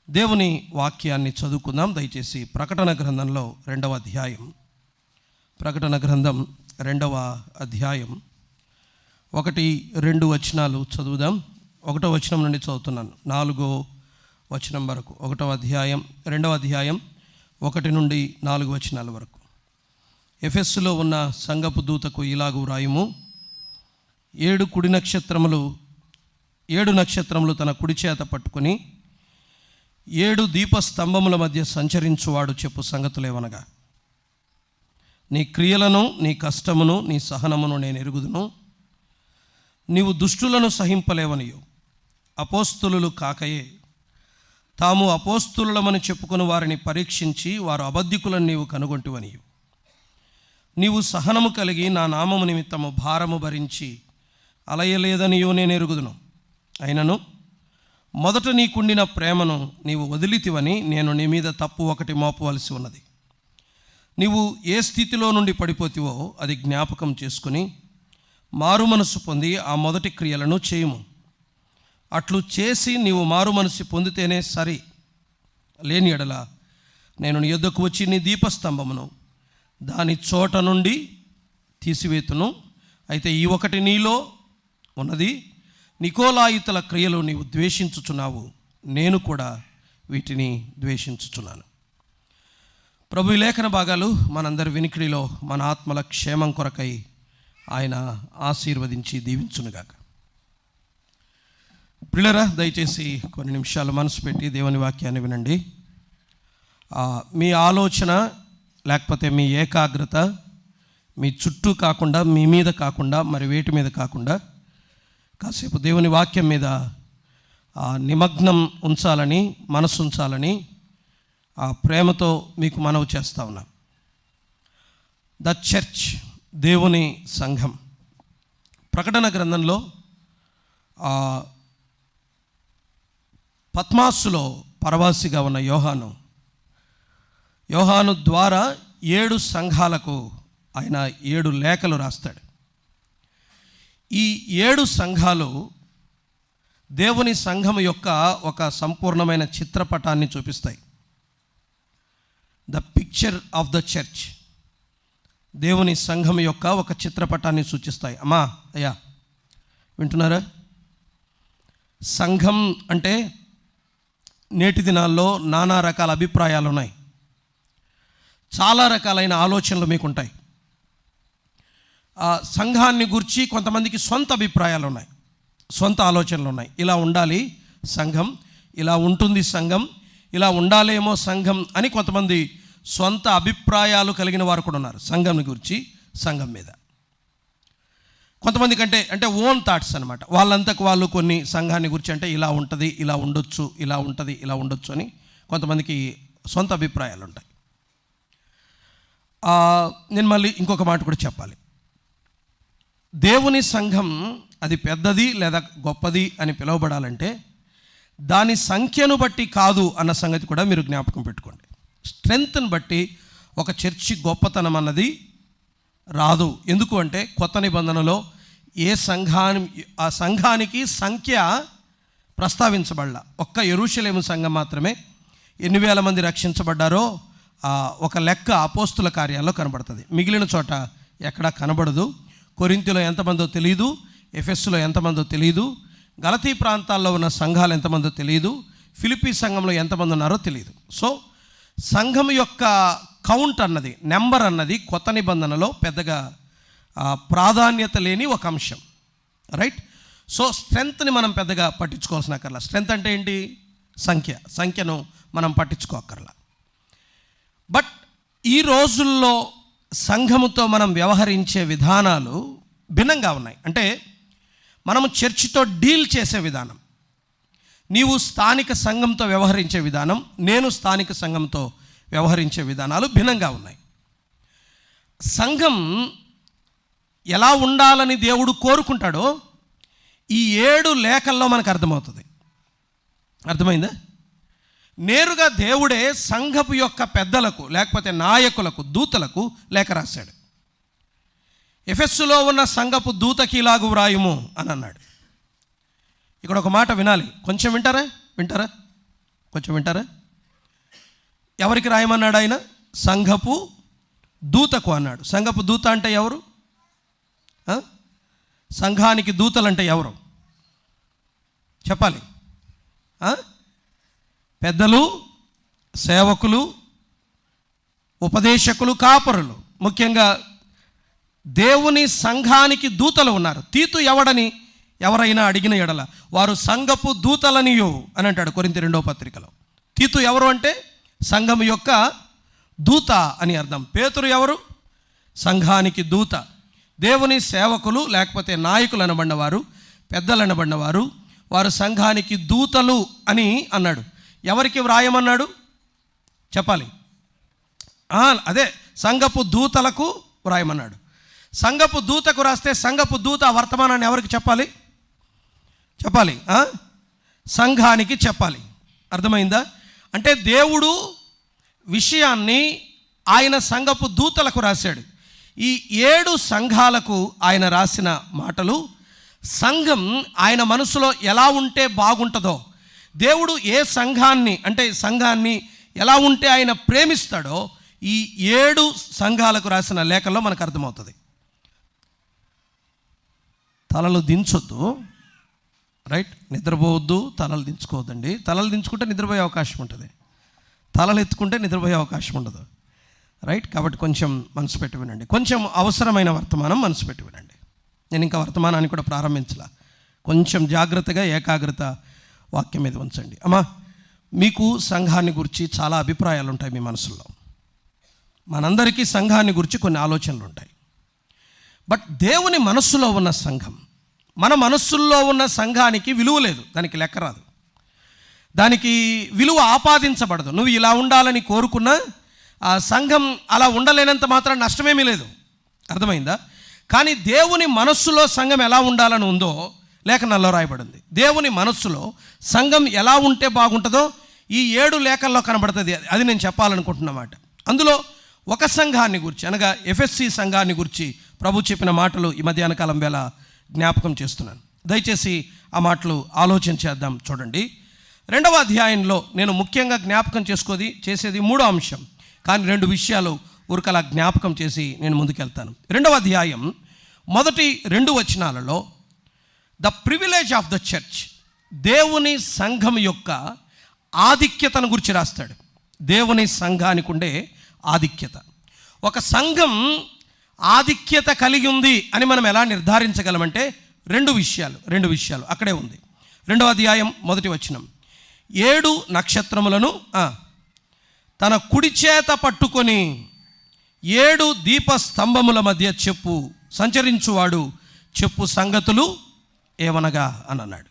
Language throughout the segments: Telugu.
దేవుని వాక్యాన్ని చదువుకుందాం. దయచేసి ప్రకటన గ్రంథంలో 2వ అధ్యాయం, ప్రకటన గ్రంథం 2వ అధ్యాయం 1-2 వచనాలు చదువుదాం. 1వ వచనం నుండి చదువుతున్నాను, 4వ వచనం వరకు. 1వ అధ్యాయం 2వ అధ్యాయం 1 నుండి 4 వచనాల వరకు. ఎఫెస్సులో ఉన్న సంఘపు దూతకు ఇలాగు వ్రాయుము: 7 నక్షత్రములు తన కుడి చేత పట్టుకొని 7 దీపస్తంభముల మధ్య సంచరించువాడు చెప్పు సంగతులేవనగా, నీ క్రియలను, నీ కష్టమును, నీ సహనమును నేను ఎరుగుదును. నీవు దుష్టులను సహింపలేవనియు, అపోస్తులు కాకయే తాము అపోస్తులమని చెప్పుకుని వారిని పరీక్షించి వారు అబద్ధికులను నీవు కనుగొంటివనియు, నీవు సహనము కలిగి నా నామము నిమిత్తము భారము భరించి అలయలేదనియో నేను ఎరుగుదును. అయినను మొదట నీకుండిన ప్రేమను నీవు వదిలితివని నేను నీ మీద తప్పు ఒకటి మోపవలసి ఉన్నది. నీవు ఏ స్థితిలో నుండి పడిపోతివో అది జ్ఞాపకం చేసుకుని మారు మనసు పొంది ఆ మొదటి క్రియలను చేయుము. అట్లు చేసి నీవు మారు మనసు పొందితేనే సరి. లేని ఎడల నేను నీ యొద్దకు వచ్చి నీ దీపస్తంభమును దాని చోట నుండి తీసివేతును. అయితే ఈ ఒకటి నీలో ఉన్నది, నికోలాయితుల క్రియలు నీవు ద్వేషించుచున్నావు, నేను కూడా వీటిని ద్వేషించుచున్నాను. ప్రభు, ఈ లేఖన భాగాలు మనందరి వినికిడిలో మన ఆత్మల క్షేమం కొరకై ఆయన ఆశీర్వదించి దీవించునుగాక. ప్రియులారా, దయచేసి కొన్ని నిమిషాలు మనసు పెట్టి దేవుని వాక్యాన్ని వినండి. మీ ఆలోచన లేకపోతే మీ ఏకాగ్రత మీ చుట్టూ కాకుండా, మీ మీద కాకుండా, మరి వేటి మీద కాకుండా కాసేపు దేవుని వాక్యం మీద నిమగ్నం ఉంచాలని, మనసు ఉంచాలని ఆ ప్రేమతో మీకు మనవి చేస్తా ఉన్నా. ద చర్చ్, దేవుని సంఘం. ప్రకటన గ్రంథంలో పత్మాసులో పరవాసిగా ఉన్న యోహాను ద్వారా 7 సంఘాలకు ఆయన 7 లేఖలు రాస్తాడు. ఈ 7 సంఘాలు దేవుని సంఘం యొక్క ఒక సంపూర్ణమైన చిత్రపటాన్ని చూపిస్తాయి. The picture of the church, దేవుని సంఘం యొక్క ఒక చిత్రపటాన్ని సూచిస్తాయి. అయ్యా వింటున్నారా? సంఘం అంటే నేటి దినాల్లో నానా రకాల అభిప్రాయాలు ఉన్నాయి, చాలా రకాలైన ఆలోచనలు మీకుంటాయి. సంఘాన్ని గురించి కొంతమందికి సొంత అభిప్రాయాలు ఉన్నాయి, సొంత ఆలోచనలు ఉన్నాయి. ఇలా ఉండాలి సంఘం, ఇలా ఉంటుంది సంఘం, ఇలా ఉండాలేమో సంఘం అని కొంతమంది సొంత అభిప్రాయాలు కలిగిన వారు కూడా ఉన్నారు సంఘం గురించి, సంఘం మీద. కొంతమంది అంటే ఓన్ థాట్స్ అనమాట. వాళ్ళంతకు వాళ్ళు కొన్ని సంఘాన్ని గురించి అంటే ఇలా ఉంటుంది, ఇలా ఉండొచ్చు, ఇలా ఉంటుంది, ఇలా ఉండొచ్చు అని కొంతమందికి సొంత అభిప్రాయాలు ఉంటాయి. నేను మళ్ళీ ఇంకొక మాట కూడా చెప్పాలి. దేవుని సంఘం అది పెద్దది లేదా గొప్పది అని పిలువబడాలంటే దాని సంఖ్యను బట్టి కాదు అన్న సంగతి కూడా మీరు జ్ఞాపకం పెట్టుకోండి. స్ట్రెంగ్త్ని బట్టి ఒక చర్చి గొప్పతనం అన్నది రాదు. ఎందుకు అంటే కొత్త నిబంధనలో ఆ సంఘానికి సంఖ్య ప్రస్తావించబడాల. ఒక్క యెరూషలేము సంఘం మాత్రమే 8,000 మంది రక్షించబడ్డారో ఒక లెక్క అపోస్తుల కార్యాల్లో కనబడుతుంది. మిగిలిన చోట ఎక్కడా కనబడదు. కొరింథీలో ఎంతమందో తెలియదు, ఎఫెస్సులో ఎంతమందో తెలియదు, గలతీ ప్రాంతాల్లో ఉన్న సంఘాలు ఎంతమందో తెలియదు, ఫిలిప్పీ సంఘంలో ఎంతమంది ఉన్నారో తెలియదు. సో సంఘం యొక్క కౌంట్ అన్నది, నెంబర్ అన్నది కొత్త నిబంధనలో పెద్దగా ప్రాధాన్యత లేని ఒక అంశం, రైట్? సో స్ట్రెంగ్త్ని మనం పెద్దగా పట్టించుకోవాల్సిన అక్కర్లా. స్ట్రెంగ్త్ అంటే ఏంటి? సంఖ్యను మనం పట్టించుకోకర్లా. బట్ ఈ రోజుల్లో సంఘముతో మనం వ్యవహరించే విధానాలు భిన్నంగా ఉన్నాయి. అంటే మనము చర్చితో డీల్ చేసే విధానం, నీవు స్థానిక సంఘంతో వ్యవహరించే విధానం, నేను స్థానిక సంఘంతో వ్యవహరించే విధానాలు భిన్నంగా ఉన్నాయి. సంఘం ఎలా ఉండాలని దేవుడు కోరుకుంటాడో ఈ 7 లేఖల్లో మనకు అర్థమవుతుంది. అర్థమైందా? నేరుగా దేవుడే సంఘపు యొక్క పెద్దలకు లేకపోతే నాయకులకు, దూతలకు లేఖ రాశాడు. ఎఫెస్సులో ఉన్న సంఘపు దూతకి ఇలాగు వ్రాయుము అని అన్నాడు. ఇక్కడ ఒక మాట వినాలి, కొంచెం వింటారా? కొంచెం వింటారా? ఎవరికి రాయమన్నాడు ఆయన? సంఘపు దూతకు అన్నాడు. సంఘపు దూత అంటే ఎవరు? సంఘానికి దూతలు అంటే ఎవరు చెప్పాలి? పెద్దలు, సేవకులు, ఉపదేశకులు, కాపరులు, ముఖ్యంగా దేవుని సంఘానికి దూతలు ఉన్నారు. తీతు ఎవడని ఎవరైనా అడిగిన ఎడల వారు సంఘపు దూతలనియు అని అంటాడు కొరింథీ 2వ పత్రికలో. తీతు ఎవరు అంటే సంఘం యొక్క దూత అని అర్థం. పేతురు ఎవరు? సంఘానికి దూత. దేవుని సేవకులు లేకపోతే నాయకులు అనబడినవారు, పెద్దలు అనబడినవారు, వారు సంఘానికి దూతలు అని అన్నాడు. ఎవరికి వ్రాయమన్నాడు చెప్పాలి? అదే సంఘపు దూతలకు వ్రాయమన్నాడు. సంఘపు దూతకు రాస్తే సంఘపు దూత వర్తమానాన్ని ఎవరికి చెప్పాలి? చెప్పాలి సంఘానికి చెప్పాలి. అర్థమైందా? అంటే దేవుడు విషయాన్ని ఆయన సంఘపు దూతలకు రాశాడు. ఈ 7 సంఘాలకు ఆయన రాసిన మాటలు సంఘం ఆయన మనసులో ఎలా ఉంటే బాగుంటుందో, దేవుడు ఏ సంఘాన్ని అంటే సంఘాన్ని ఎలా ఉంటే ఆయన ప్రేమిస్తాడో ఈ 7 సంఘాలకు రాసిన లేఖల్లో మనకు అర్థమవుతుంది. తలలు దించొద్దు, రైట్? నిద్రపోవద్దు, తలలు దించుకోవద్దండి. తలలు దించుకుంటే నిద్రపోయే అవకాశం ఉంటుంది, తలలు ఎత్తుకుంటే నిద్రపోయే అవకాశం ఉండదు, రైట్? కాబట్టి కొంచెం మనసు పెట్టి వినండి. కొంచెం అవసరమైన వర్తమానం మనసు పెట్టి వినండి. నేను ఇంకా వర్తమానాన్ని కూడా ప్రారంభించలా. కొంచెం జాగ్రత్తగా ఏకాగ్రత వాక్యం మీద ఉంచండి. అమ్మా, మీకు సంఘాన్ని గురించి చాలా అభిప్రాయాలు ఉంటాయి మీ మనసులో. మనందరికీ సంఘాన్ని గురించి కొన్ని ఆలోచనలు ఉంటాయి. బట్ దేవుని మనస్సులో ఉన్న సంఘం, మన మనస్సుల్లో ఉన్న సంఘానికి విలువ లేదు, దానికి లెక్క రాదు, దానికి విలువ ఆపాదించబడదు. నువ్వు ఇలా ఉండాలని కోరుకున్నా ఆ సంఘం అలా ఉండలేనంత మాత్రం నష్టమేమీ లేదు. అర్థమైందా? కానీ దేవుని మనస్సులో సంఘం ఎలా ఉండాలని ఉందో లేఖనాల్లో రాయబడింది. దేవుని మనస్సులో సంఘం ఎలా ఉంటే బాగుంటుందో ఈ 7 లేఖల్లో కనబడుతుంది. అది నేను చెప్పాలనుకుంటున్నమాట. అందులో ఒక సంఘాన్ని గురించి అనగా ఎఫెస్సి సంఘాన్ని గురించి ప్రభు చెప్పిన మాటలు ఈ మధ్యాహ్న కాలం వేళ జ్ఞాపకం చేస్తున్నాను. దయచేసి ఆ మాటలు ఆలోచన చేద్దాం. చూడండి, 2వ అధ్యాయంలో నేను ముఖ్యంగా జ్ఞాపకం చేసేది 3వ అంశం, కానీ 2 విషయాలు ఊరికలా జ్ఞాపకం చేసి నేను ముందుకెళ్తాను. 2వ అధ్యాయం మొదటి 2 వచనాలలో the privilege of the church, దేవుని సంఘం యొక్క ఆధిక్యతను గురించి రాస్తాడు. దేవుని సంఘానికి ఉండే ఆధిక్యత. ఒక సంఘం ఆధిక్యత కలిగి ఉంది అని మనం ఎలా నిర్ధారించగలమంటే 2 విషయాలు అక్కడే ఉంది. 2వ అధ్యాయం మొదటి వచనం, 7 నక్షత్రములను తన కుడి చేత పట్టుకొని 7 దీపస్తంభముల మధ్య సంచరించువాడు చెప్పు సంగతులు ఏమనగా అని అన్నాడు.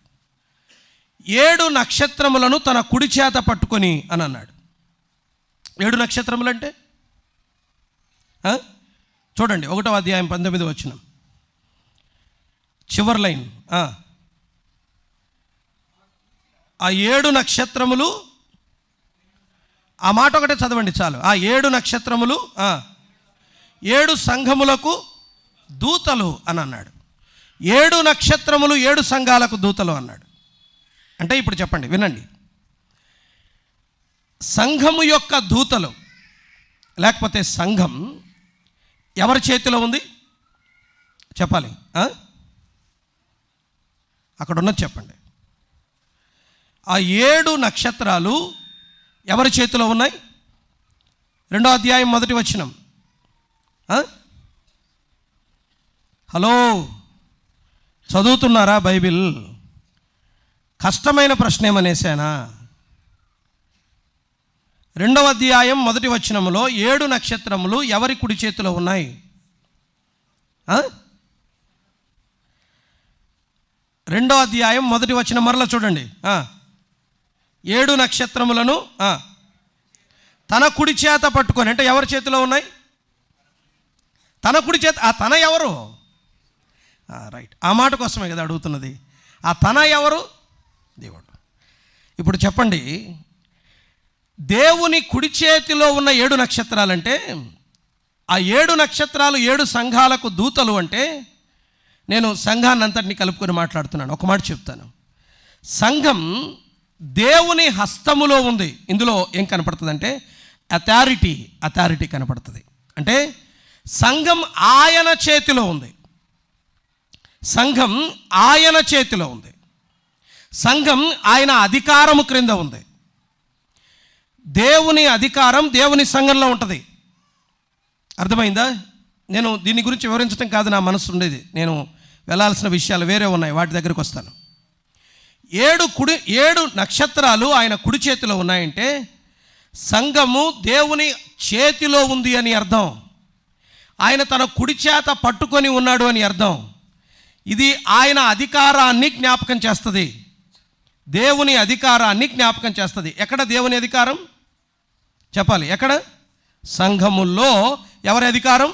7 నక్షత్రములను తన కుడి చేత పట్టుకొని అని అన్నాడు. 7 నక్షత్రములు అంటే చూడండి, 1వ అధ్యాయం 19వ వచనం చివరి లైన్. ఆ 7 నక్షత్రములు, ఆ మాట ఒకటే చదవండి చాలు. ఆ 7 నక్షత్రములు 7 సంఘములకు దూతలు అని అన్నాడు. 7 నక్షత్రములు 7 సంఘాలకు దూతలు అన్నాడు. అంటే ఇప్పుడు చెప్పండి, వినండి, సంఘము యొక్క దూతలు లేకపోతే సంఘం ఎవరి చేతిలో ఉంది చెప్పాలి? అక్కడ ఉన్నది చెప్పండి. ఆ 7 నక్షత్రాలు ఎవరి చేతిలో ఉన్నాయి? 2వ అధ్యాయం మొదటి వచనం. హలో, చదువుతున్నారా బైబిల్? కష్టమైన ప్రశ్న ఏమనేసానా? 2వ అధ్యాయం మొదటి వచనంలో 7 నక్షత్రములు ఎవరి కుడి చేతిలో ఉన్నాయి? 2వ అధ్యాయం మొదటి వచనం మరలా చూడండి. 7 నక్షత్రములను తన కుడి చేత పట్టుకొని, అంటే ఎవరి చేతిలో ఉన్నాయి? తన కుడి చేత. ఆ తన ఎవరు? రైట్, ఆ మాట కోసమే కదా అడుగుతున్నది. ఆ తన ఎవరు? దేవుడు. ఇప్పుడు చెప్పండి, దేవుని కుడి చేతిలో ఉన్న 7 నక్షత్రాలంటే ఆ 7 నక్షత్రాలు 7 సంఘాలకు దూతలు అంటే నేను సంఘాన్ని అంతటిని కలుపుకొని మాట్లాడుతున్నాను. ఒక మాట చెప్తాను. సంఘం దేవుని హస్తములో ఉంది. ఇందులో ఏం కనపడుతుందంటే అథారిటీ కనపడుతుంది. అంటే సంఘం ఆయన చేతిలో ఉంది. సంఘం ఆయన చేతిలో ఉంది. సంఘం ఆయన అధికారము క్రింద ఉంది. దేవుని అధికారం దేవుని సంఘంలో ఉంటుంది. అర్థమైందా? నేను దీని గురించి వివరించడం కాదు నా మనసు ఉండేది. నేను వెళ్ళాల్సిన విషయాలు వేరే ఉన్నాయి, వాటి దగ్గరికి వస్తాను. 7 నక్షత్రాలు ఆయన కుడి చేతిలో ఉన్నాయంటే సంఘము దేవుని చేతిలో ఉంది అని అర్థం. ఆయన తన కుడి చేత పట్టుకొని ఉన్నాడు అని అర్థం. ఇది ఆయన అధికారాన్ని జ్ఞాపకం చేస్తుంది. దేవుని అధికారాన్ని జ్ఞాపకం చేస్తుంది. ఎక్కడ దేవుని అధికారం చెప్పాలి? ఎక్కడ? సంఘములో. ఎవరి అధికారం?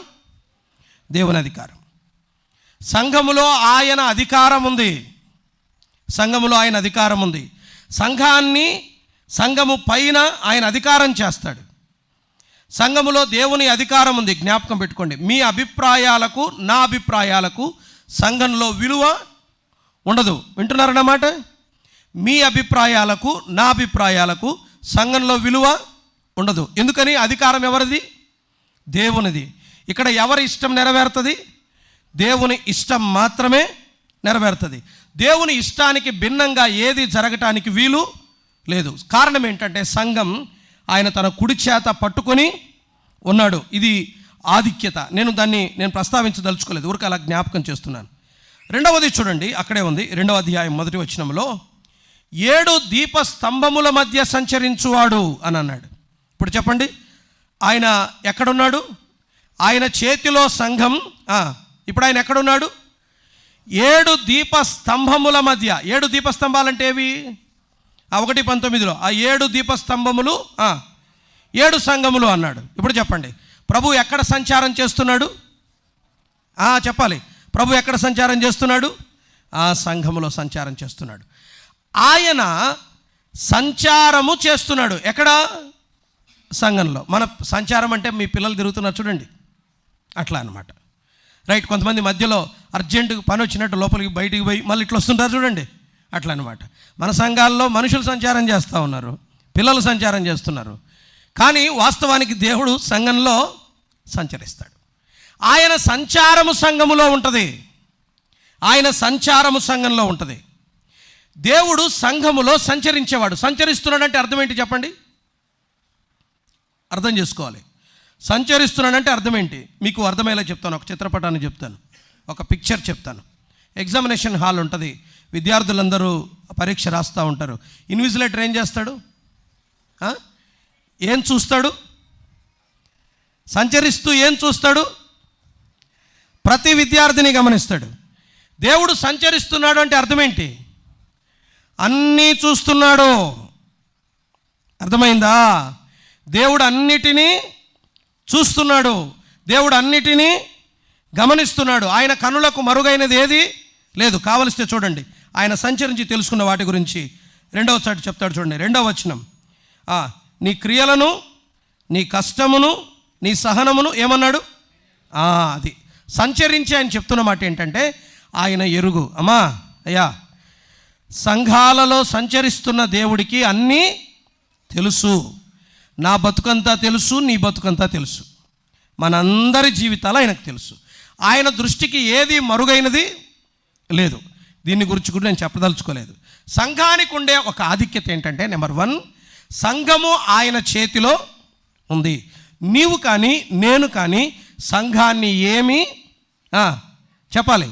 దేవుని అధికారం. సంఘములో ఆయన అధికారం ఉంది. సంఘములో ఆయన అధికారం ఉంది. సంఘము పైన ఆయన అధికారం చేస్తాడు. సంఘములో దేవుని అధికారం ఉంది. జ్ఞాపకం పెట్టుకోండి. మీ అభిప్రాయాలకు నా అభిప్రాయాలకు సంఘంలో విలువ ఉండదు. వింటున్నారన్నమాట? మీ అభిప్రాయాలకు నా అభిప్రాయాలకు సంఘంలో విలువ ఉండదు. ఎందుకని? అధికారం ఎవరిది? దేవునిది. ఇక్కడ ఎవరి ఇష్టం నెరవేరుతుంది? దేవుని ఇష్టం మాత్రమే నెరవేరుతుంది. దేవుని ఇష్టానికి భిన్నంగా ఏది జరగటానికి వీలు లేదు. కారణం ఏంటంటే సంఘం ఆయన తన కుడి చేత పట్టుకొని ఉన్నాడు. ఇది ఆధిక్యత. నేను ప్రస్తావించదలుచుకోలేదు, ఊరికి అలా జ్ఞాపకం చేస్తున్నాను. రెండవది చూడండి, అక్కడే ఉంది. 2వ అధ్యాయం 1వ వచనంలో 7 దీపస్తంభముల మధ్య సంచరించువాడు అని అన్నాడు. ఇప్పుడు చెప్పండి, ఆయన ఎక్కడున్నాడు? ఆయన చేతిలో సంఘం. ఇప్పుడు ఆయన ఎక్కడున్నాడు? 7 దీపస్తంభముల మధ్య. 7 దీపస్తంభాలు అంటే ఏవి? 1:19 ఆ 7 దీపస్తంభములు 7 సంఘములు అన్నాడు. ఇప్పుడు చెప్పండి, ప్రభు ఎక్కడ సంచారం చేస్తున్నాడు? చెప్పాలి. ప్రభు ఎక్కడ సంచారం చేస్తున్నాడు? ఆ సంఘములో సంచారం చేస్తున్నాడు. ఆయన సంచారము చేస్తున్నాడు. ఎక్కడ? సంఘంలో. మన సంచారం అంటే మీ పిల్లలు తిరుగుతున్నారు చూడండి, అట్లా అన్నమాట. రైట్. కొంతమంది మధ్యలో అర్జెంటుగా పని వచ్చినట్టు లోపలికి బయటికి పోయి మళ్ళీ ఇట్లా వస్తుంటారు చూడండి, అట్లా అనమాట. మన సంఘాల్లో మనుషులు సంచారం చేస్తూ ఉన్నారు, పిల్లలు సంచారం చేస్తున్నారు. కానీ వాస్తవానికి దేవుడు సంఘంలో సంచరిస్తాడు. ఆయన సంచారము సంఘములో ఉంటుంది. ఆయన సంచారము సంఘంలో ఉంటుంది. దేవుడు సంఘములో సంచరించేవాడు. సంచరిస్తున్నాడంటే అర్థం ఏంటి చెప్పండి? అర్థం చేసుకోవాలి. సంచరిస్తున్నాడంటే అర్థం ఏంటి? మీకు అర్థమయ్యేలా చెప్తాను. ఒక చిత్రపటాన్ని చెప్తాను, ఒక పిక్చర్ చెప్తాను. ఎగ్జామినేషన్ హాల్ ఉంటుంది, విద్యార్థులందరూ పరీక్ష రాస్తూ ఉంటారు. ఇన్విజిలేటర్ ఏం చేస్తాడు? ఏం చూస్తాడు? సంచరిస్తూ ఏం చూస్తాడు? ప్రతి విద్యార్థిని గమనిస్తాడు. దేవుడు సంచరిస్తున్నాడు అంటే అర్థం ఏంటి? అన్నీ చూస్తున్నాడు. అర్థమైందా? దేవుడు అన్నిటినీ చూస్తున్నాడు. దేవుడు అన్నిటినీ గమనిస్తున్నాడు. ఆయన కనులకు మరుగైనది ఏది లేదు. కావలిస్తే చూడండి, ఆయన సంచరించి తెలుసుకున్న వాటి గురించి 2వ చాటు చెప్తాడు చూడండి. 2వ వచనం, నీ క్రియలను, నీ కష్టమును, నీ సహనమును ఏమన్నాడు? అది సంచరించి ఆయన చెప్తున్న మాట ఏంటంటే ఆయన ఎరుగు. అయ్యా, సంఘాలలో సంచరిస్తున్న దేవుడికి అన్నీ తెలుసు. నా బతుకంతా తెలుసు, నీ బతుకంతా తెలుసు, మనందరి జీవితాలు ఆయనకు తెలుసు. ఆయన దృష్టికి ఏది మరుగైనది లేదు. దీన్ని గురించి కూడా నేను చెప్పదలుచుకోలేదు. సంఘానికి ఉండే ఒక ఆధిక్యత ఏంటంటే, నెంబర్ 1, సంఘము ఆయన చేతిలో ఉంది. నీవు కానీ నేను కానీ సంఘాన్ని ఏమీ చెప్పాలి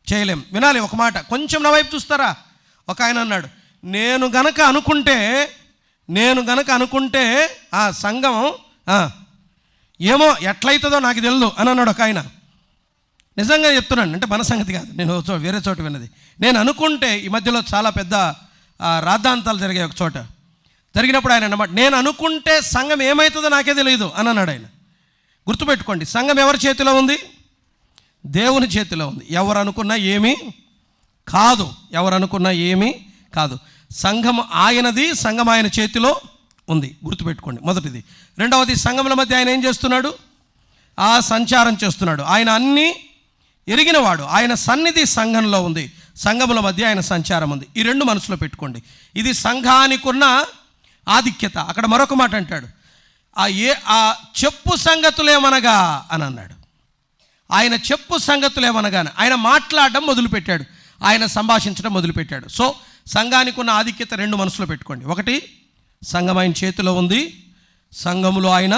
చేయలేం. వినాలి ఒక మాట, కొంచెం నా వైపు చూస్తారా? ఒక ఆయన అన్నాడు, నేను గనక అనుకుంటే ఆ సంఘం ఏమో ఎట్లయితుందో నాకు తెలియదు అని అన్నాడు ఒక ఆయన. నిజంగా చెప్తున్నాను, అంటే మన సంగతి కాదు, నేను వేరే చోట విన్నది. నేను అనుకుంటే, ఈ మధ్యలో చాలా పెద్ద రాద్ధాంతాలు జరిగాయి ఒక చోట. జరిగినప్పుడు ఆయన అన్నమాట, నేను అనుకుంటే సంఘం ఏమవుతుందో నాకే తెలియదు అని అన్నాడు ఆయన. గుర్తుపెట్టుకోండి, సంఘం ఎవరి చేతిలో ఉంది? దేవుని చేతిలో ఉంది. ఎవరు అనుకున్నా ఏమీ కాదు. సంఘం ఆయనది, సంఘం ఆయన చేతిలో ఉంది. గుర్తుపెట్టుకోండి. మొదటిది. రెండవది, సంఘముల మధ్య ఆయన ఏం చేస్తున్నాడు? సంచారం చేస్తున్నాడు. ఆయన అన్నీ ఎరిగినవాడు. ఆయన సన్నిధి సంఘంలో ఉంది. సంఘముల మధ్య ఆయన సంచారం ఉంది. ఈ రెండు మనసులో పెట్టుకోండి. ఇది సంఘానికి ఉన్న ఆధిక్యత. అక్కడ మరొక మాట అంటాడు, ఆ చెప్పు సంగతులేమనగా అని అన్నాడు. ఆయన చెప్పు సంగతులేమనగానే ఆయన మాట్లాడడం మొదలుపెట్టాడు, ఆయన సంభాషించడం మొదలుపెట్టాడు. సో సంఘానికి ఉన్న ఆధిక్యత రెండు మనసులో పెట్టుకోండి. ఒకటి, సంఘం ఆయన చేతిలో ఉంది, సంఘములో ఆయన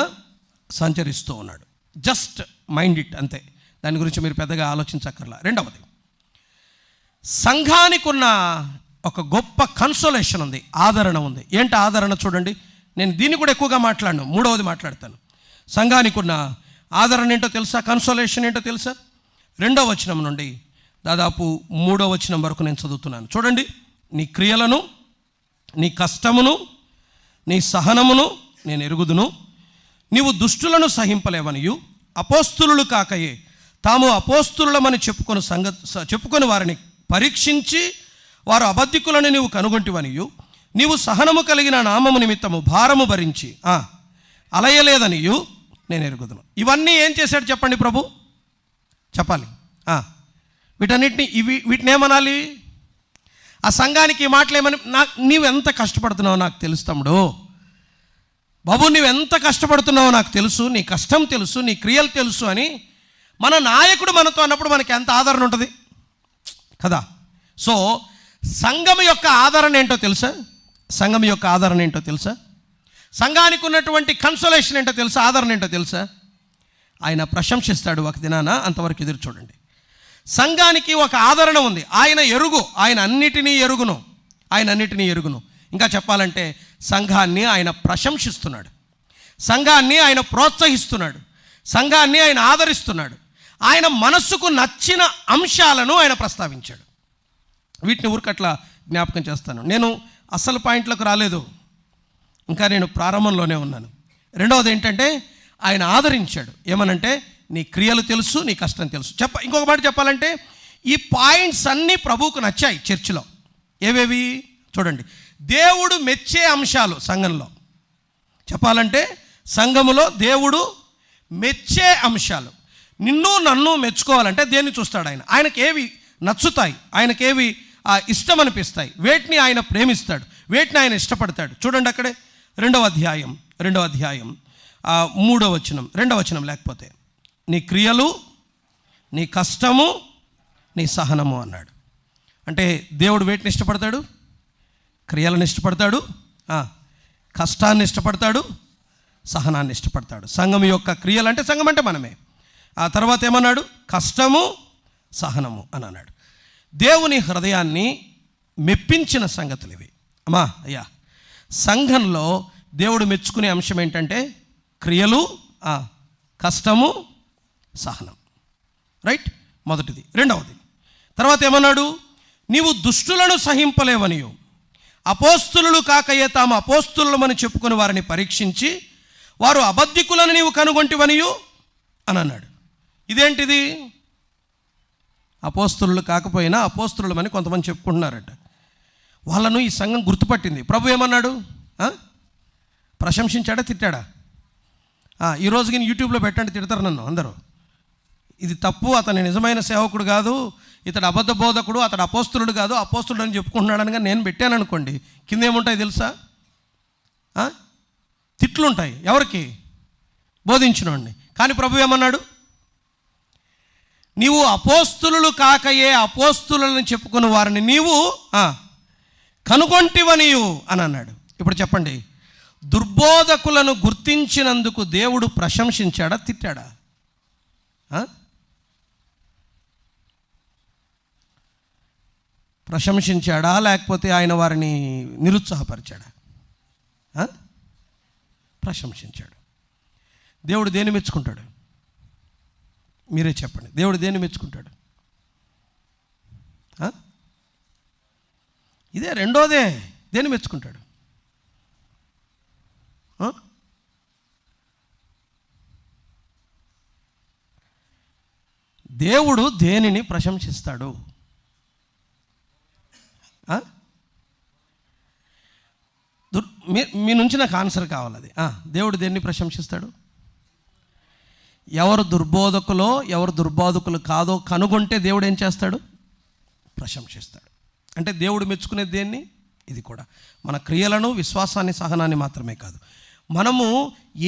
సంచరిస్తూ ఉన్నాడు. జస్ట్ మైండ్ ఇట్, అంతే. దాని గురించి మీరు పెద్దగా ఆలోచించక్కర్లా. రెండవది, సంఘానికి ఉన్న ఒక గొప్ప కన్సోలేషన్ ఉంది, ఆదరణ ఉంది. ఏంటి ఆదరణ? చూడండి, నేను దీన్ని కూడా ఎక్కువగా మాట్లాడను, మూడవది మాట్లాడతాను. సంఘానికి ఉన్న ఆదరణ ఏంటో తెలుసా? కన్సోలేషన్ ఏంటో తెలుసా? 2వ వచనం నుండి దాదాపు 3వ వచనం వరకు నేను చదువుతున్నాను. చూడండి, నీ క్రియలను, నీ కష్టమును, నీ సహనమును నేను ఎరుగుదును. నీవు దుష్టులను సహింపలేవనియు, అపోస్తులు కాకయే తాము అపోస్తులమని చెప్పుకొని వారిని పరీక్షించి వారు అబద్ధికులను నీవు కనుగొంటివనియు, నీవు సహనము కలిగిన నామము నిమిత్తము భారము భరించి అలయలేదనియు నేను ఎరుగుదును. ఇవన్నీ ఏం చేశాడు చెప్పండి ప్రభు? చెప్పాలి. వీటిని ఏమనాలి? ఆ సంఘానికి ఈ మాటలు ఏమని, నీవెంత కష్టపడుతున్నావో నాకు తెలుసు తమ్ముడు, బాబు నీవెంత కష్టపడుతున్నావో నాకు తెలుసు, నీ కష్టం తెలుసు, నీ క్రియలు తెలుసు అని మన నాయకుడు మనతో అన్నప్పుడు మనకి ఎంత ఆదరణ ఉంటుంది కదా. సో సంఘం యొక్క ఆదరణ ఏంటో తెలుసా? సంఘం యొక్క ఆదరణ ఏంటో తెలుసా? సంఘానికి ఉన్నటువంటి కన్సోలేషన్ ఏంటో తెలుసా? ఆదరణ ఏంటో తెలుసా? ఆయన ప్రశంసిస్తాడు ఒక దినాన, అంతవరకు ఎదురు చూడండి. సంఘానికి ఒక ఆదరణ ఉంది, ఆయన అన్నిటినీ ఎరుగును. ఇంకా చెప్పాలంటే సంఘాన్ని ఆయన ప్రశంసిస్తున్నాడు, సంఘాన్ని ఆయన ప్రోత్సహిస్తున్నాడు, సంఘాన్ని ఆయన ఆదరిస్తున్నాడు. ఆయన మనస్సుకు నచ్చిన అంశాలను ఆయన ప్రస్తావించాడు. వీటిని ఊరికట్లా జ్ఞాపకం చేస్తాను. నేను అసలు పాయింట్లకు రాలేదు, ఇంకా నేను ప్రారంభంలోనే ఉన్నాను. రెండవది ఏంటంటే ఆయన ఆదరించాడు. ఏమనంటే నీ క్రియలు తెలుసు, నీ కష్టం తెలుసు. ఇంకొక మాట చెప్పాలంటే ఈ పాయింట్స్ అన్నీ ప్రభువుకు నచ్చాయి చర్చిలో. ఏవేవి చూడండి, దేవుడు మెచ్చే అంశాలు సంఘంలో. చెప్పాలంటే సంఘములో దేవుడు మెచ్చే అంశాలు. నిన్ను నన్ను మెచ్చుకోవాలంటే దేన్ని చూస్తాడు? ఆయనకి ఏవి నచ్చుతాయి, ఆయనకేవి ఇష్టం అనిపిస్తాయి, వేటిని ఆయన ప్రేమిస్తాడు, వేటిని ఆయన ఇష్టపడతాడు. చూడండి అక్కడే 2వ అధ్యాయం 3వ వచనం, 2వ వచనం లేకపోతే నీ క్రియలు, నీ కష్టము, నీ సహనము అన్నాడు. అంటే దేవుడు వేటిని ఇష్టపడతాడు? క్రియలను ఇష్టపడతాడు, కష్టాన్ని ఇష్టపడతాడు, సహనాన్ని ఇష్టపడతాడు. సంఘం యొక్క క్రియలు అంటే సంఘం అంటే మనమే. ఆ తర్వాత ఏమన్నాడు? కష్టము, సహనము అని అన్నాడు. దేవుని హృదయాన్ని మెప్పించిన సంగతులు ఇవి. అయ్యా, సంఘంలో దేవుడు మెచ్చుకునే అంశం ఏంటంటే క్రియలు, కష్టము, సహనం. రైట్, మొదటిది. రెండవది, తర్వాత ఏమన్నాడు? నీవు దుష్టులను సహింపలేవనియు, అపోస్తులు కాకయే తాము అపోస్తులమని చెప్పుకొని వారిని పరీక్షించి వారు అబద్ధికులను నీవు కనుగొంటివనియు అని అన్నాడు. ఇదేంటిది? అపోస్తులు కాకపోయినా అపోస్తులమని కొంతమంది చెప్పుకుంటున్నారట. వాళ్ళను ఈ సంఘం గుర్తుపట్టింది. ప్రభు ఏమన్నాడు? ప్రశంసించాడా, తిట్టాడా? ఈ రోజుకి యూట్యూబ్లో పెట్టండి, తిడతారు నన్ను అందరూ. ఇది తప్పు, అతను నిజమైన సేవకుడు కాదు, ఇతడు అబద్ధ బోధకుడు, అతడు అపోస్తులుడు కాదు, అపోస్తులుడు అని చెప్పుకుంటున్నాడనగా నేను పెట్టాను అనుకోండి, కింద ఏముంటాయి తెలుసా? తిట్లుంటాయి. ఎవరికి? బోధించినోడిని. కానీ ప్రభు ఏమన్నాడు? నీవు అపోస్తులు కాకయే అపోస్తులను చెప్పుకున్న వారిని నీవు కనుగొంటివనియు అని అన్నాడు. ఇప్పుడు చెప్పండి, దుర్బోధకులను గుర్తించినందుకు దేవుడు ప్రశంసించాడా, తిట్టాడా? ప్రశంసించాడా, లేకపోతే ఆయన వారిని నిరుత్సాహపరిచాడా? ప్రశంసించాడు. దేవుడు దేన్ని మెచ్చుకుంటాడు? మీరే చెప్పండి, దేవుడు దేన్ని మెచ్చుకుంటాడు? ఇదే రెండోదే. దేన్ని మెచ్చుకుంటాడు? దేవుడు దేనిని ప్రశంసిస్తాడు? మీ నుంచి నాకు ఆన్సర్ కావాలి. అది దేవుడు దేన్ని ప్రశంసిస్తాడు? ఎవరు దుర్బోధకులో ఎవరు దుర్బోధకులు కాదో కనుగొంటే దేవుడు ఏం చేస్తాడు? ప్రశంసిస్తాడు. అంటే దేవుడు మెచ్చుకునేది దేన్ని? ఇది కూడా మన క్రియలను, విశ్వాసాన్ని, సహనాన్ని మాత్రమే కాదు. మనము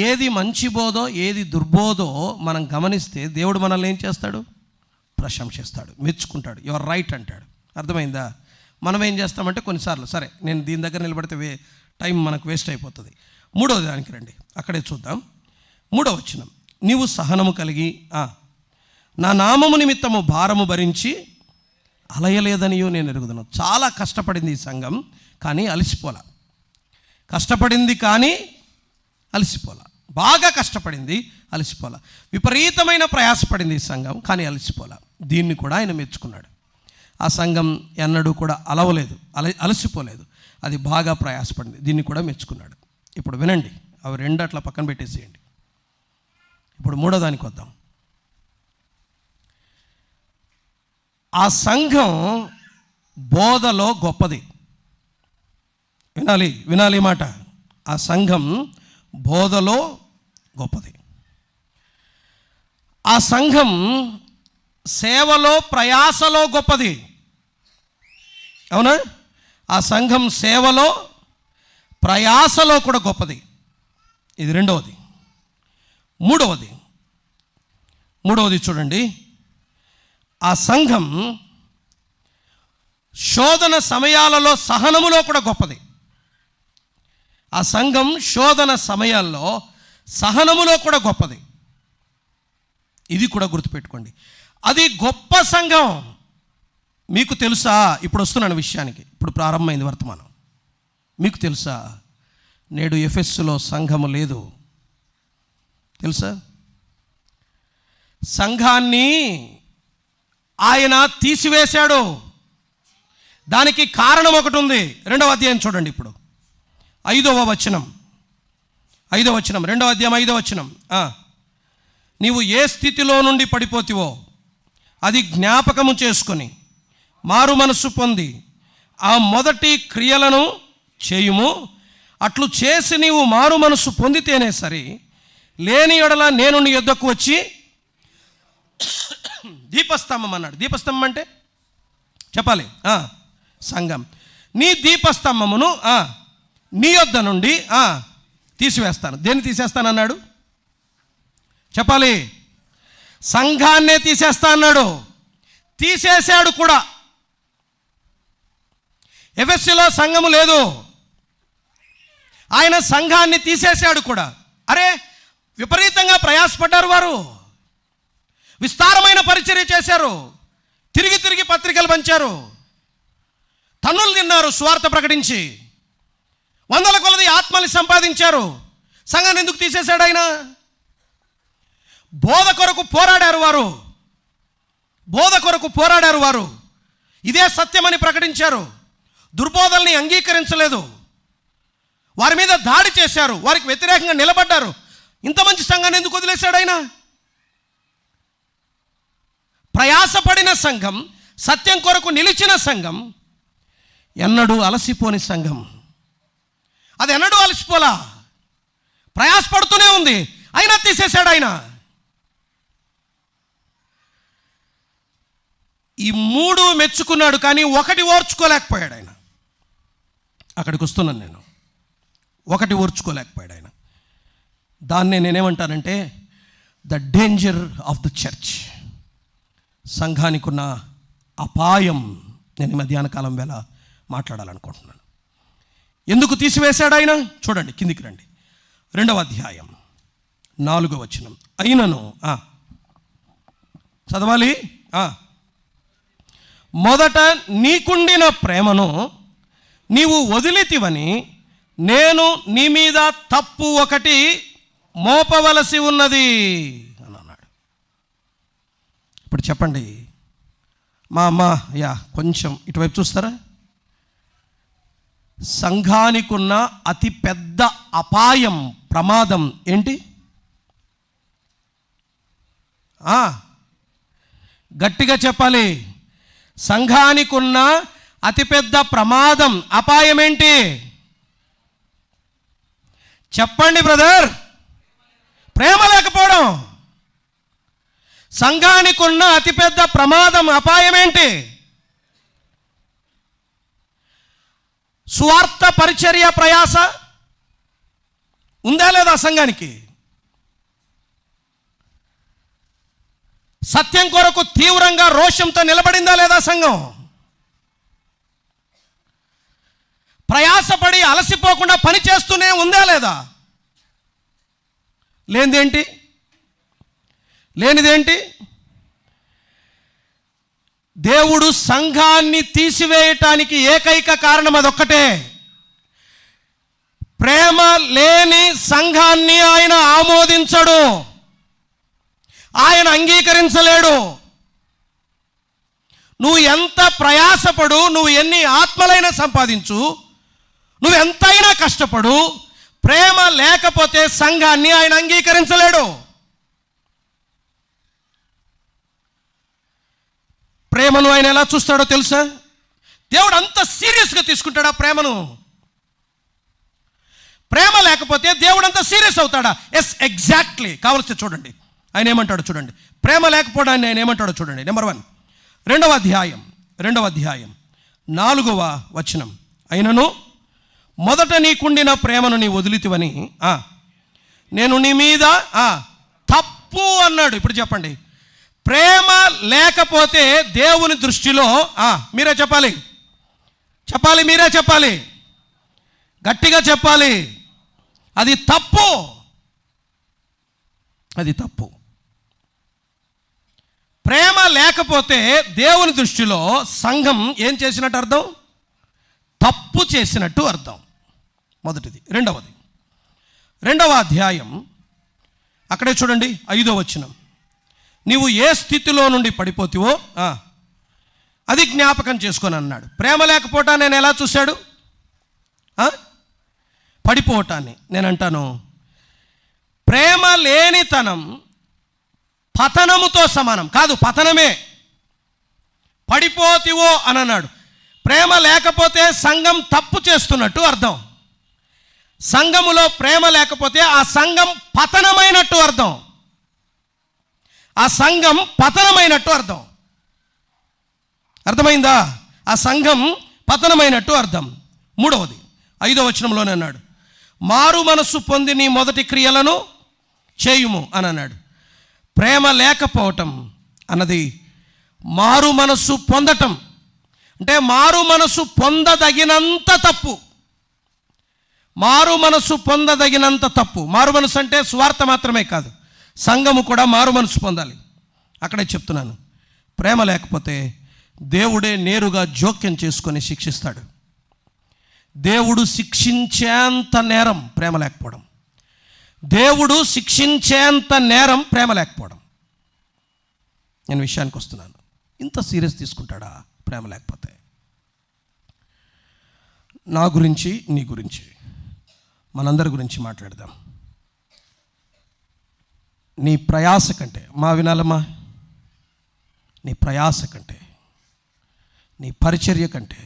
ఏది మంచి బోధో ఏది దుర్బోధో మనం గమనిస్తే దేవుడు మనల్ని ఏం చేస్తాడు? ప్రశంసిస్తాడు, మెచ్చుకుంటాడు. యువర్ రైట్ అంటాడు. అర్థమైందా? మనం ఏం చేస్తామంటే కొన్నిసార్లు సరే నేను దీని దగ్గర నిలబడితే టైం మనకు వేస్ట్ అయిపోతుంది. మూడవ దానికి రండి, అక్కడే చూద్దాం. 3వ వచనం, నీవు సహనము కలిగి నా నామము నిమిత్తము భారము భరించి అలయలేదనియో నేను ఎరుగుదును. చాలా కష్టపడింది ఈ సంఘం, కానీ అలసిపోలా. కష్టపడింది కానీ అలసిపోలా. బాగా కష్టపడింది, అలసిపోలా. విపరీతమైన ప్రయాసపడింది ఈ సంఘం, కానీ అలసిపోలా. దీన్ని కూడా ఆయన మెచ్చుకున్నాడు. ఆ సంఘం ఎన్నడూ కూడా అలసిపోలేదు, అది బాగా ప్రయాసపడింది. దీన్ని కూడా మెచ్చుకున్నాడు. ఇప్పుడు వినండి, అవి రెండు అట్లా పక్కన పెట్టేసేయండి. ఇప్పుడు 3వ దానికి వద్దాం. ఆ సంఘం బోధలో గొప్పది. వినాలి మాట. ఆ సంఘం బోధలో గొప్పది. ఆ సంఘం సేవలో, ప్రయాసలో గొప్పది. అవునా? ఆ సంఘం సేవలో, ప్రయాసలో కూడా గొప్పది. ఇది రెండవది. మూడవది చూడండి, ఆ సంఘం శోధన సమయాలలో సహనములో కూడా గొప్పది. ఆ సంఘం శోధన సమయాల్లో సహనములో కూడా గొప్పది. ఇది కూడా గుర్తుపెట్టుకోండి. అది గొప్ప సంఘం. మీకు తెలుసా? ఇప్పుడు వస్తున్నాను విషయానికి. ఇప్పుడు ప్రారంభమైంది వర్తమానం. మీకు తెలుసా నేడు ఎఫెస్సులో సంఘము లేదు? తెలుసా? సంఘాన్ని ఆయన తీసివేశాడు. దానికి కారణం ఒకటి ఉంది. 2వ అధ్యాయం చూడండి. ఇప్పుడు 5వ వచనం, 2వ అధ్యాయం 5వ వచనం. నీవు ఏ స్థితిలో నుండి పడిపోతివో అది జ్ఞాపకము చేసుకొని మారు మనస్సు పొంది ఆ మొదటి క్రియలను చేయుము. అట్లు చేసి నీవు మారు మనస్సు పొందితేనే సరి, లేని ఎడల నేను నీ యొద్దకు వచ్చి దీపస్తంభం అన్నాడు. దీపస్తంభం అంటే చెప్పాలి, సంఘం. నీ దీపస్తంభమును నీ యొద్ద నుండి తీసివేస్తాను. దేన్ని తీసేస్తానన్నాడు? చెప్పాలి. సంఘాన్నే తీసేస్తా అన్నాడు. తీసేశాడు కూడా. ఎఫెస్సులో సంఘము లేదు, ఆయన సంఘాన్ని తీసేశాడు కూడా. అరే, విపరీతంగా ప్రయాసపడ్డారు వారు, విస్తారమైన పరిచర్య చేశారు, తిరిగి పత్రికలు పంచారు, తన్నులు తిన్నారు సువార్త ప్రకటించి, 100ల కొలది ఆత్మల్ని సంపాదించారు. సంఘాన్ని ఎందుకు తీసేశాడు ఆయన? బోధ కొరకు పోరాడారు వారు. ఇదే సత్యమని ప్రకటించారు. దుర్బోధల్ని అంగీకరించలేదు. వారి మీద దాడి చేశారు, వారికి వ్యతిరేకంగా నిలబడ్డారు. ఇంత మంచి సంఘాన్ని ఎందుకు వదిలేశాడు ఆయన? ప్రయాసపడిన సంఘం, సత్యం కొరకు నిలిచిన సంఘం, ఎన్నడూ అలసిపోని సంఘం. అది ఎన్నడూ అలసిపోలా, ప్రయాసపడుతూనే ఉంది. అయినా తీసేశాడు ఆయన. ఈ 3 మెచ్చుకున్నాడు, కానీ ఒకటి ఓర్చుకోలేకపోయాడు ఆయన. అక్కడికి వస్తున్నాను నేను. ఒకటి ఓర్చుకోలేకపోయాడు ఆయన. దాన్నే నేనేమంటానంటే the danger of the church. సంఘానికి ఉన్న అపాయం నేను మధ్యాహ్న కాలం వేళ మాట్లాడాలనుకుంటున్నాను. ఎందుకు తీసివేశాడు ఆయన? చూడండి, కిందికి రండి. 2వ అధ్యాయం 4వ వచనం. అయినను చదవాలి. మొదట నీకుండిన ప్రేమను నీవు వదిలితివని నేను నీ మీద తప్పు ఒకటి మోపవలసి ఉన్నది అని అన్నాడు. ఇప్పుడు చెప్పండి, మా అమ్మ కొంచెం ఇటువైపు చూస్తారా? సంఘానికున్న అతి పెద్ద అపాయం, ప్రమాదం ఏంటి? గట్టిగా చెప్పాలి. సంఘానికున్న అతిపెద్ద ప్రమాదం, అపాయం ఏంటి? చెప్పండి బ్రదర్. ప్రేమ లేకపోవడం. సంఘానికున్న అతిపెద్ద ప్రమాదం, అపాయం ఏంటి? సువార్త పరిచర్య ప్రయాస ఉందా లేదా సంఘానికి? సత్యం కొరకు తీవ్రంగా రోషంతో నిలబడిందా లేదా సంఘం? ప్రయాసపడి అలసిపోకుండా పని చేస్తూనే ఉందా లేదా? లేనిదేంటి? దేవుడు సంఘాన్ని తీసివేయటానికి ఏకైక కారణం అదొక్కటే. ప్రేమ లేని సంఘాన్ని ఆయన ఆమోదించడు, ఆయన అంగీకరించలేడు. నువ్వు ఎంత ప్రయాసపడు, నువ్వు ఎన్ని ఆత్మలైనా సంపాదించు, నువ్వు ఎంతైనా కష్టపడు, ప్రేమ లేకపోతే సంఘాన్ని ఆయన అంగీకరించలేడు. ప్రేమను ఆయన ఎలా చూస్తాడో తెలుసా? దేవుడు అంత సీరియస్గా తీసుకుంటాడా ప్రేమను? ప్రేమ లేకపోతే దేవుడు అంత సీరియస్ అవుతాడా? Yes, exactly. కావలసి చూడండి ఆయన ఏమంటాడో చూడండి. ప్రేమ లేకపోవడాన్ని ఆయన ఏమంటాడో చూడండి. నెంబర్ 1, 2వ అధ్యాయం 4వ వచనం. అయినను మొదట నీకుండిన ప్రేమను నీ వదిలితివని నేను నీ మీద తప్పు అన్నాడు. ఇప్పుడు చెప్పండి, ప్రేమ లేకపోతే దేవుని దృష్టిలో మీరే చెప్పాలి, మీరే చెప్పాలి, గట్టిగా చెప్పాలి, అది తప్పు. ప్రేమ లేకపోతే దేవుని దృష్టిలో సంఘం ఏం చేసినట్టు అర్థం? తప్పు చేసినట్టు అర్థం. మొదటిది. 2వ అధ్యాయం అక్కడే చూడండి, 5వ వచనం. నీవు ఏ స్థితిలో నుండి పడిపోతివో అది జ్ఞాపకం చేసుకొని అన్నాడు. ప్రేమ లేకపోవటాన్ని నేను ఎలా చూశాడు? పడిపోవటాన్ని. నేను అంటాను, ప్రేమ లేనితనం పతనముతో సమానం కాదు, పతనమే. పడిపోతివో అని అన్నాడు. ప్రేమ లేకపోతే సంఘం తప్పు చేస్తున్నట్టు అర్థం. సంఘములో ప్రేమ లేకపోతే ఆ సంఘం పతనమైనట్టు అర్థం. అర్థమైందా? ఆ సంఘం పతనమైనట్టు అర్థం. 3వది 5వ వచనంలోనే అన్నాడు, మారు మనస్సు పొంది నీ మొదటి క్రియలను చేయుము అని అన్నాడు. ప్రేమ లేకపోవటం అన్నది మారు మనస్సు పొందటం అంటే మారు మనస్సు పొందదగినంత తప్పు. మారు మనస్సు అంటే స్వార్థ మాత్రమే కాదు, సంఘము కూడా మారు మనస్సు పొందాలి. అక్కడే చెప్తున్నాను, ప్రేమ లేకపోతే దేవుడే నేరుగా జోక్యం చేసుకొని శిక్షిస్తాడు. దేవుడు శిక్షించేంత నేరం ప్రేమ లేకపోవడం. నేను విషయానికి వస్తున్నాను. ఇంత సీరియస్ తీసుకుంటాడా ప్రేమ లేకపోతే? నా గురించి, నీ గురించి, మనందరి గురించి మాట్లాడదాం. నీ ప్రయాస కంటే, వినాలమ్మా, నీ ప్రయాస కంటే, నీ పరిచర్య కంటే,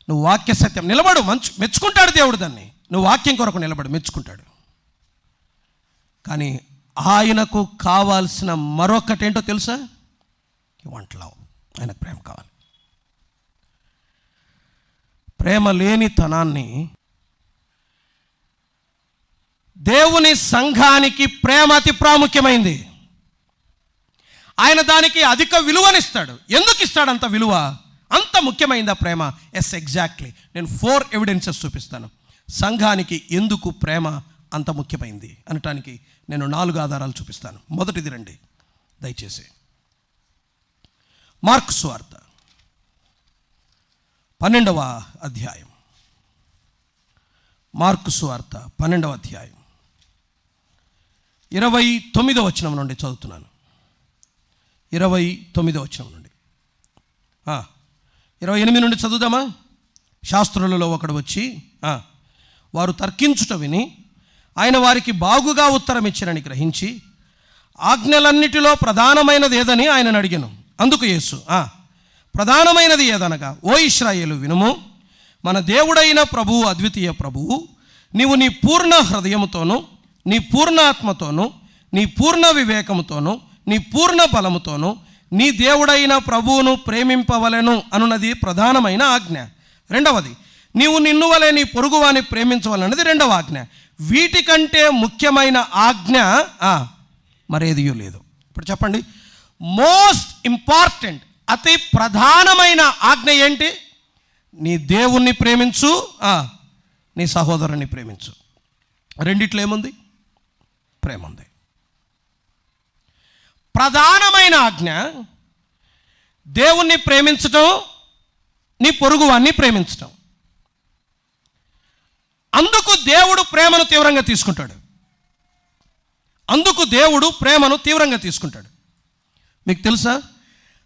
నువ్వు వాక్య సత్యం నిలబడు, మెచ్చుకుంటాడు దేవుడు దాన్ని. నువ్వు వాక్యం కొరకు నిలబడు, మెచ్చుకుంటాడు. కానీ ఆయనకు కావాల్సిన మరొకటేంటో తెలుసా? వంటలావు ఆయనకు ప్రేమ కావాలి. ప్రేమ లేనితనాన్ని, దేవుని సంఘానికి ప్రేమ అతి ప్రాముఖ్యమైంది. ఆయన దానికి అధిక విలువనిస్తాడు. ఎందుకు ఇస్తాడు అంత విలువ? అంత ముఖ్యమైందా ప్రేమ? Yes, exactly. నేను 4 ఎవిడెన్సెస్ చూపిస్తాను సంఘానికి ఎందుకు ప్రేమ అంత ముఖ్యమైంది అనటానికి. నేను 4 ఆధారాలు చూపిస్తాను. మొదటిది రండి దయచేసి. మార్కు సువార్త 12వ అధ్యాయం. మార్కు సువార్త 12వ అధ్యాయం 29వ వచనం నుండి చదువుతున్నాను. 29వ వచనం నుండి 28 నుండి చదువుదామా? శాస్త్రులలో ఒకడు వచ్చి వారు తర్కించుట విని ఆయన వారికి బాగుగా ఉత్తరం ఇచ్చినని గ్రహించి ఆజ్ఞలన్నిటిలో ప్రధానమైనది ఏదని ఆయనను అడిగాను. అందుకు యేసు ప్రధానమైనది ఏదనగా, ఓ ఇశ్రాయేలు వినుము, మన దేవుడైన ప్రభువు అద్వితీయ ప్రభువు, నీవు నీ పూర్ణ హృదయముతోనూ, నీ పూర్ణ ఆత్మతోనూ, నీ పూర్ణ వివేకముతోనూ, నీ పూర్ణ బలముతోనూ నీ దేవుడైన ప్రభువును ప్రేమింపవలెను అనున్నది ప్రధానమైన ఆజ్ఞ. రెండవది, నీవు నిన్ను వలె నీ పొరుగువాని ప్రేమించవాలన్నది రెండవ ఆజ్ఞ. వీటికంటే ముఖ్యమైన ఆజ్ఞ మరేదియూ లేదు. ఇప్పుడు చెప్పండి, మోస్ట్ ఇంపార్టెంట్, అతి ప్రధానమైన ఆజ్ఞ ఏంటి? నీ దేవుణ్ణి ప్రేమించు, నీ సహోదరుని ప్రేమించు. రెండిట్లో ఏముంది? ప్రేమ ఉంది. ప్రధానమైన ఆజ్ఞ దేవుణ్ణి ప్రేమించటం, నీ పొరుగువాన్ని ప్రేమించటం. అందుకు దేవుడు ప్రేమను తీవ్రంగా తీసుకుంటాడు. మీకు తెలుసా,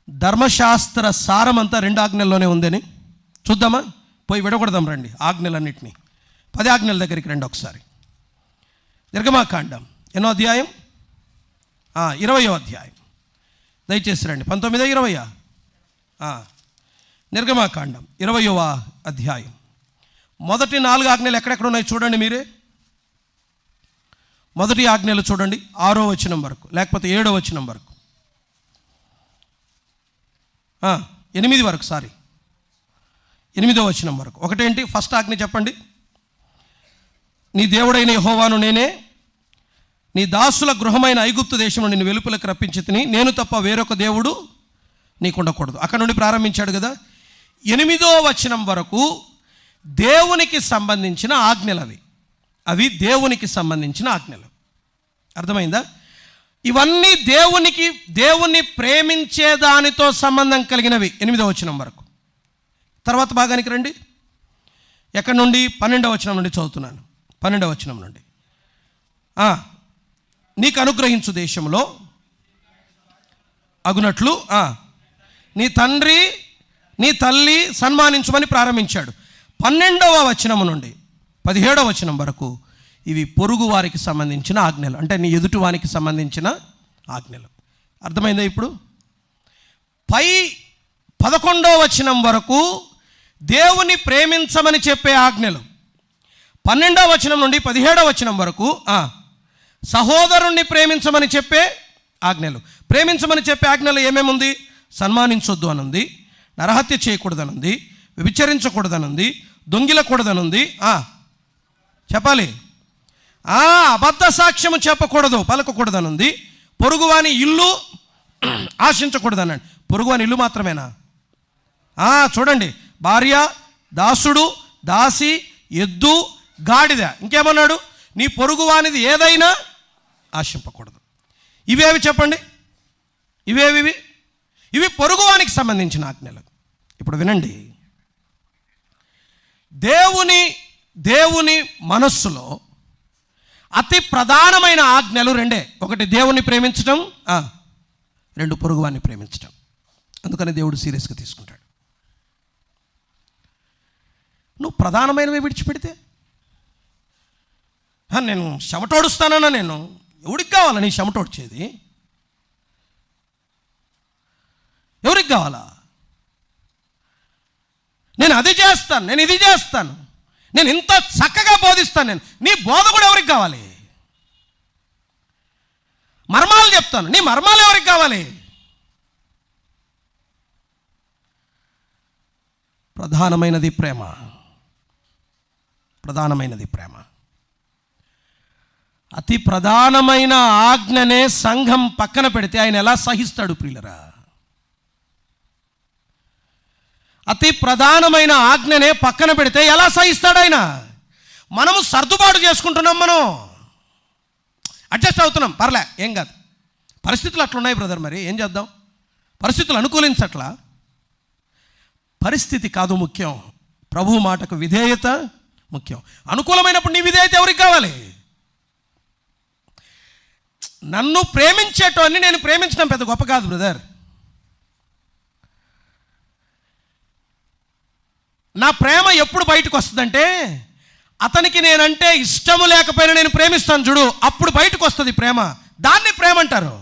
ధర్మశాస్త్ర సారమంతా 2 ఆజ్ఞల్లోనే ఉందని? చూద్దామా? పోయి విడగొడదాం రండి ఆజ్ఞలన్నింటినీ. 10 ఆజ్ఞల దగ్గరికి రండి ఒకసారి. నిర్గమాకాండం ఎన్నో అధ్యాయం? 20వ అధ్యాయం. దయచేసి రండి. 19, 20. నిర్గమాకాండం 20వ అధ్యాయం. మొదటి 4 ఆజ్ఞలు ఎక్కడెక్కడ ఉన్నాయి చూడండి మీరే. మొదటి ఆజ్ఞలు చూడండి 6వ వచనం వరకు, లేకపోతే 7వ వచనం వరకు, 8 వరకు, 8వ వచనం వరకు. ఒకటేంటి? ఫస్ట్ ఆజ్ఞ చెప్పండి. నీ దేవుడైన యెహోవాను నేనే, నీ దాసుల గృహమైన ఐగుప్తు దేశంలో నిన్ను వెలుపలకు రప్పించి తిని, నేను తప్ప వేరొక దేవుడు నీకుండకూడదు. అక్కడ నుండి ప్రారంభించాడు కదా. 8వ వచనం వరకు దేవునికి సంబంధించిన ఆజ్ఞలు. అవి దేవునికి సంబంధించిన ఆజ్ఞలు. అర్థమైందా? ఇవన్నీ దేవుణ్ణి ప్రేమించే దానితో సంబంధం కలిగినవి. 8వ వచనం వరకు. తర్వాత భాగానికి రండి. ఎక్కడి నుండి? 12వ వచనం నుండి చదువుతున్నాను. 12వ వచనం నుండి. నీకు అనుగ్రహించు దేశంలో అగునట్లు నీ తండ్రి నీ తల్లి సన్మానించమని ప్రారంభించాడు. 12వ వచనం నుండి 17వ వచనం వరకు ఇవి పొరుగు వారికి సంబంధించిన ఆజ్ఞలు, అంటే నీ ఎదుటి వానికి సంబంధించిన ఆజ్ఞలు. అర్థమైందా? ఇప్పుడు పై 11వ వచనం వరకు దేవుని ప్రేమించమని చెప్పే ఆజ్ఞలు. 12వ వచనం నుండి 17వ వచనం వరకు సహోదరుణ్ణి ప్రేమించమని చెప్పే ఆజ్ఞలు. ప్రేమించమని చెప్పే ఆజ్ఞలు ఏమేముంది? సన్మానించొద్దు అనుంది, నరహత్య చేయకూడదనుంది, వ్యభిచరించకూడదనుంది, దొంగిలకూడదనుంది. చెప్పాలి. అబద్ధ సాక్ష్యము చెప్పకూడదు, పలకకూడదనుంది. పొరుగువాని ఇల్లు ఆశించకూడదనండి. పొరుగువాని ఇల్లు మాత్రమేనా? చూడండి, భార్య, దాసుడు, దాసి, ఎద్దు, గాడిద. ఇంకేమన్నాడు? నీ పొరుగువానిది ఏదైనా ఆశింపకూడదు. ఇవేవి చెప్పండి? ఇవి పొరుగువానికి సంబంధించిన ఆజ్ఞలు. ఇప్పుడు వినండి, దేవుని మనస్సులో అతి ప్రధానమైన ఆజ్ఞలు 2. ఒకటి దేవుని ప్రేమించడం, 2 పొరుగువాన్ని ప్రేమించడం. అందుకని దేవుడు సీరియస్గా తీసుకుంటాడు. నువ్వు ప్రధానమైనవి విడిచిపెడితే, నేను చెమటోడుస్తానన్నా, నేను ఎవరికి కావాలా నీ చెమటోడ్చేది? ఎవరికి కావాలా? నేను అది చేస్తాను, నేను ఇది చేస్తాను, నేను ఇంత చక్కగా బోధిస్తాను, నీ బోధ కూడా ఎవరికి కావాలి? మర్మాలు చెప్తాను, నీ మర్మాలు ఎవరికి కావాలి? ప్రధానమైనది ప్రేమ. అతి ప్రధానమైన ఆజ్ఞనే సంఘం పక్కన పెడితే ఆయన ఎలా సహిస్తాడు ప్రియులరా? అతి ప్రధానమైన ఆజ్ఞనే పక్కన పెడితే ఎలా సహిస్తాడు ఆయన? మనము సర్దుబాటు చేసుకుంటున్నాం, మనం అడ్జస్ట్ అవుతున్నాం. పర్లే, ఏం కాదు. పరిస్థితులు అట్లున్నాయి బ్రదర్, మరి ఏం చేద్దాం? పరిస్థితులు అనుకూలించట్లా. పరిస్థితి కాదు ముఖ్యం, ప్రభువు మాటకు విధేయత ముఖ్యం. అనుకూలమైనప్పుడు నీ విధేయత ఎవరికి కావాలి? నన్ను ప్రేమించేటోని నేను ప్రేమించడం పెద్ద గొప్ప కాదు బ్రదర్. నా ప్రేమ ఎప్పుడు బయటకు వస్తుందంటే, అతనికి నేనంటే ఇష్టము లేకపోయినా నేను ప్రేమిస్తాను చూడు, అప్పుడు బయటకు వస్తుంది ప్రేమ. దాన్ని ప్రేమ అంటారు.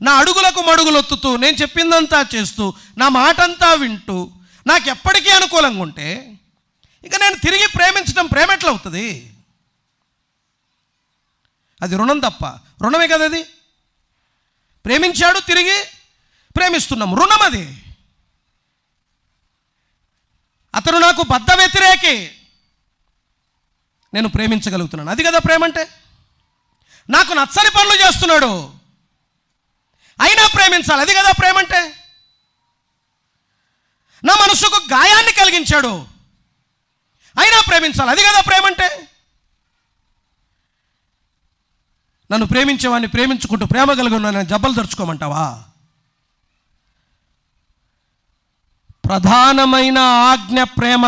నా అడుగులకు మడుగులొత్తుతూ, నేను చెప్పిందంతా చేస్తూ, నా మాటంతా వింటూ, నాకు ఎప్పటికీ అనుకూలంగా ఉంటే ఇక నేను తిరిగి ప్రేమించడం ప్రేమ ఎట్లా అవుతుంది? అది రుణం తప్ప. రుణమే కదా అది. ప్రేమించాడు, తిరిగి ప్రేమిస్తున్నాము, రుణం అది. అతను నాకు బద్ధ వ్యతిరేకి, నేను ప్రేమించగలుగుతున్నాను. అది కదా ప్రేమ అంటే. నాకు నచ్చని పనులు చేస్తున్నాడు, అయినా ప్రేమించాలి. అది కదా ప్రేమ అంటే. నా మనసుకు గాయాన్ని కలిగించాడు, అయినా ప్రేమించాలి. అది కదా ప్రేమ అంటే. నన్ను ప్రేమించేవాడిని ప్రేమించుకుంటూ ప్రేమ కలిగి ఉన్నాను జబ్బలు తెరుచుకోమంటావా? ప్రధానమైన ఆజ్ఞ ప్రేమ.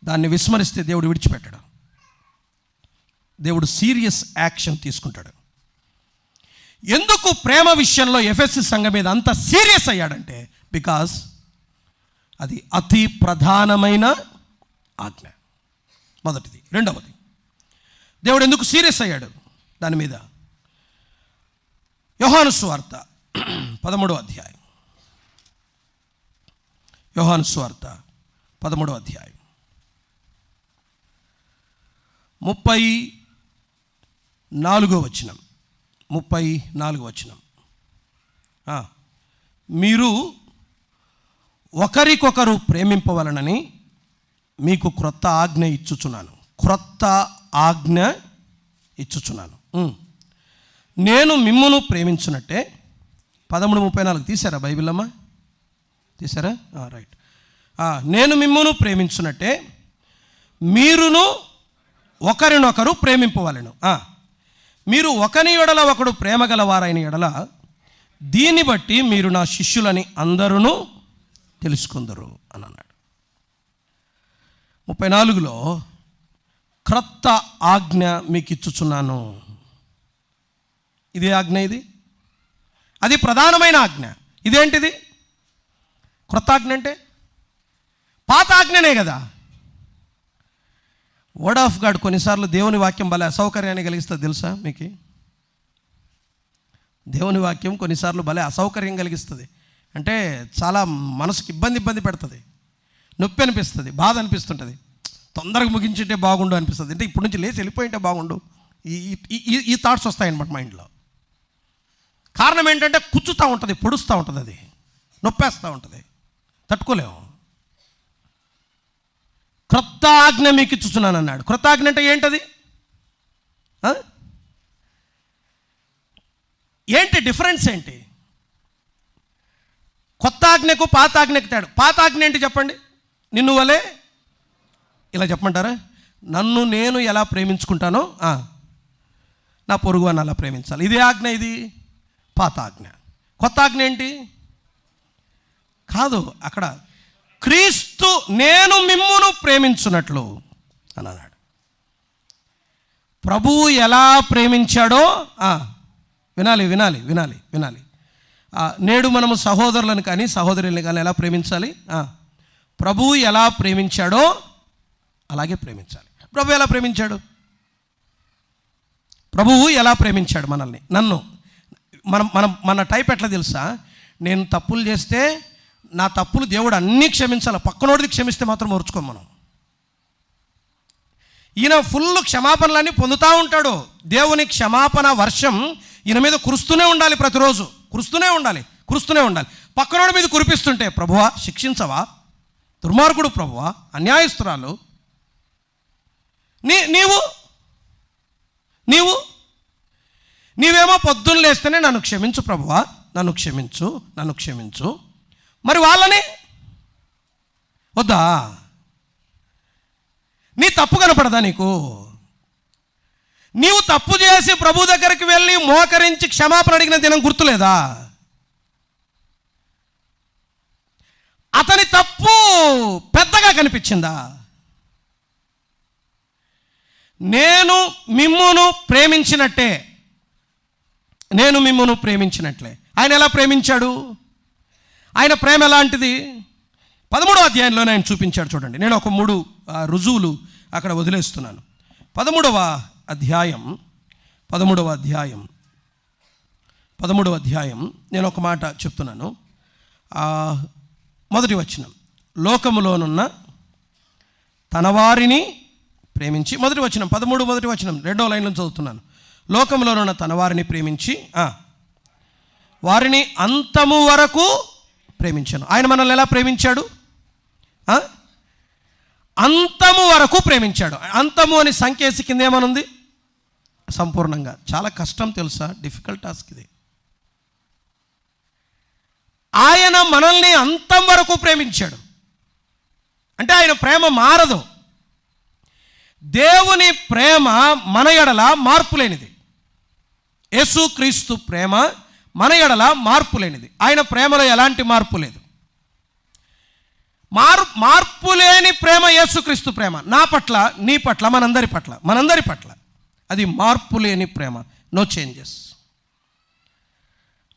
దాన్ని విస్మరిస్తే దేవుడు విడిచిపెట్టాడు. దేవుడు సీరియస్ యాక్షన్ తీసుకుంటాడు. ఎందుకు ప్రేమ విషయంలో ఎఫెసీ సంఘం మీద అంత సీరియస్ అయ్యాడంటే, బికాజ్ అది అతి ప్రధానమైన ఆజ్ఞ. మొదటిది. రెండవది, దేవుడు ఎందుకు సీరియస్ అయ్యాడు దాని మీద? యోహాను సువార్త 13వ అధ్యాయం. యోహాను సువార్త 13వ అధ్యాయం 34వ వచనం. 34వ వచనం. మీరు ఒకరికొకరు ప్రేమింపవలనని మీకు క్రొత్త ఆజ్ఞ ఇచ్చుచున్నాను. క్రొత్త ఆజ్ఞ ఇచ్చుచున్నాను. నేను మిమ్మును ప్రేమించున్నట్టే. 13:34 తీసారా బైబిల్ అమ్మా? తీసారా? రైట్. నేను మిమ్మును ప్రేమించున్నట్టే మీరును ఒకరినొకరు ప్రేమింపవలెను. మీరు ఒకని ఎడల ఒకడు ప్రేమ గలవారైన ఎడల దీన్ని బట్టి మీరు నా శిష్యులని అందరూ తెలుసుకుందరు అని అన్నాడు. 34లో క్రొత్త ఆజ్ఞ మీకు ఇచ్చుచున్నాను. ఇదే ఆజ్ఞ. ఇది అది ప్రధానమైన ఆజ్ఞ. ఇదేంటిది? క్రొత్త ఆజ్ఞ అంటే పాత ఆజ్ఞనే కదా. వర్డ్ ఆఫ్ గాడ్ కొన్నిసార్లు దేవుని వాక్యం భలే అసౌకర్యాన్ని కలిగిస్తుంది తెలుసా మీకు? దేవుని వాక్యం కొన్నిసార్లు భలే అసౌకర్యం కలిగిస్తుంది. అంటే చాలా మనసుకి ఇబ్బంది పెడుతుంది, నొప్పి అనిపిస్తుంది, బాధ అనిపిస్తుంటుంది, తొందరగా ముగించుంటే బాగుండు అనిపిస్తుంది. అంటే ఇప్పటి నుంచి లేచి వెళ్ళిపోయింటే బాగుండు, ఈ థాట్స్ వస్తాయన్నమాట మైండ్లో. కారణం ఏంటంటే కుచ్చుతూ ఉంటుంది, పొడుస్తూ ఉంటుంది, అది నొప్పేస్తూ ఉంటుంది, తట్టుకోలేము. క్రొత్త ఆజ్ఞ మీకు ఇచ్చుచున్నాను అన్నాడు. క్రొత్త ఆజ్ఞ అంటే ఏంటది? ఏంటి డిఫరెన్స్ ఏంటి? కొత్త ఆజ్ఞకు పాత ఆజ్ఞకు తేడా. పాత ఆజ్ఞ ఏంటి చెప్పండి? నిన్ను వలే, ఇలా చెప్పమంటారా? నన్ను నేను ఎలా ప్రేమించుకుంటానో నా పొరుగు అని అలా ప్రేమించాలి. ఇదే ఆజ్ఞ. ఇది పాత ఆజ్ఞ. కొత్త ఆజ్ఞ ఏంటి? కాదు, అక్కడ క్రీస్తు నేను మిమ్మును ప్రేమించున్నట్లు అని అన్నాడు. ప్రభువు ఎలా ప్రేమించాడో వినాలి వినాలి వినాలి వినాలి. నేడు మనము సహోదరులను కానీ సహోదరులను కానీ ఎలా ప్రేమించాలి? ప్రభువు ఎలా ప్రేమించాడో అలాగే ప్రేమించాలి. ప్రభువు ఎలా ప్రేమించాడు? ప్రభువు ఎలా ప్రేమించాడు మనల్ని, నన్ను? మన టైప్ ఎట్లా తెలుసా? నేను తప్పులు చేస్తే నా తప్పులు దేవుడు అన్నీ క్షమించాలి, పక్కనోడిది క్షమిస్తే మాత్రం ఓర్చుకోం మనం. ఈయన ఫుల్ క్షమాపణలన్నీ పొందుతూ ఉంటాడు. దేవుని క్షమాపణ వర్షం ఈయన మీద కురుస్తూనే ఉండాలి, ప్రతిరోజు కురుస్తూనే ఉండాలి. పక్కనోడి మీద కురిపిస్తుంటే, ప్రభువా శిక్షించవా, దుర్మార్గుడు ప్రభువా, అన్యాయస్తురాలు, నీవేమో పొద్దున్న లేస్తేనే నన్ను క్షమించు ప్రభువా, నన్ను క్షమించు. మరి వాళ్ళని వద్దా? నీ తప్పు కనపడదా నీకు? నీవు తప్పు చేసి ప్రభు దగ్గరికి వెళ్ళి మోకరించి క్షమాపణ అడిగిన దినం గుర్తులేదా? అతని తప్పు పెద్దగా కనిపించిందా? నేను మిమ్మును ప్రేమించినట్లే ఆయన ఎలా ప్రేమించాడు? ఆయన ప్రేమ ఎలాంటిది? 13వ అధ్యాయంలోనే ఆయన చూపించాడు. చూడండి, నేను ఒక 3 రుజువులు అక్కడ వదిలేస్తున్నాను. 13వ అధ్యాయం నేను ఒక మాట చెప్తున్నాను. మొదటి వచనం, లోకములోనున్న తన వారిని ప్రేమించి, మొదటి వచనం 13 మొదటి వచనం 2వ లైన్లో చదువుతున్నాను. లోకములోనున్న తన వారిని ప్రేమించి వారిని అంతము వరకు ప్రేమించాను. ఆయన మనల్ని ఎలా ప్రేమించాడు? అంతము వరకు ప్రేమించాడు. అంతము అని సంకేసి కింద ఏమనుంది? సంపూర్ణంగా. చాలా కష్టం తెలుసా, డిఫికల్ట్ టాస్క్ ఇది. ఆయన మనల్ని అంతం వరకు ప్రేమించాడు అంటే ఆయన ప్రేమ మారదు. దేవుని ప్రేమ మన ఎడల మార్పు లేనిది. యేసుక్రీస్తు ప్రేమ మన ఎడల మార్పు లేనిది. ఆయన ప్రేమలో ఎలాంటి మార్పు లేదు. మార్పు లేని ప్రేమ యేసుక్రీస్తు ప్రేమ. నా పట్ల, నీ పట్ల, మనందరి పట్ల అది మార్పు లేని ప్రేమ. No changes.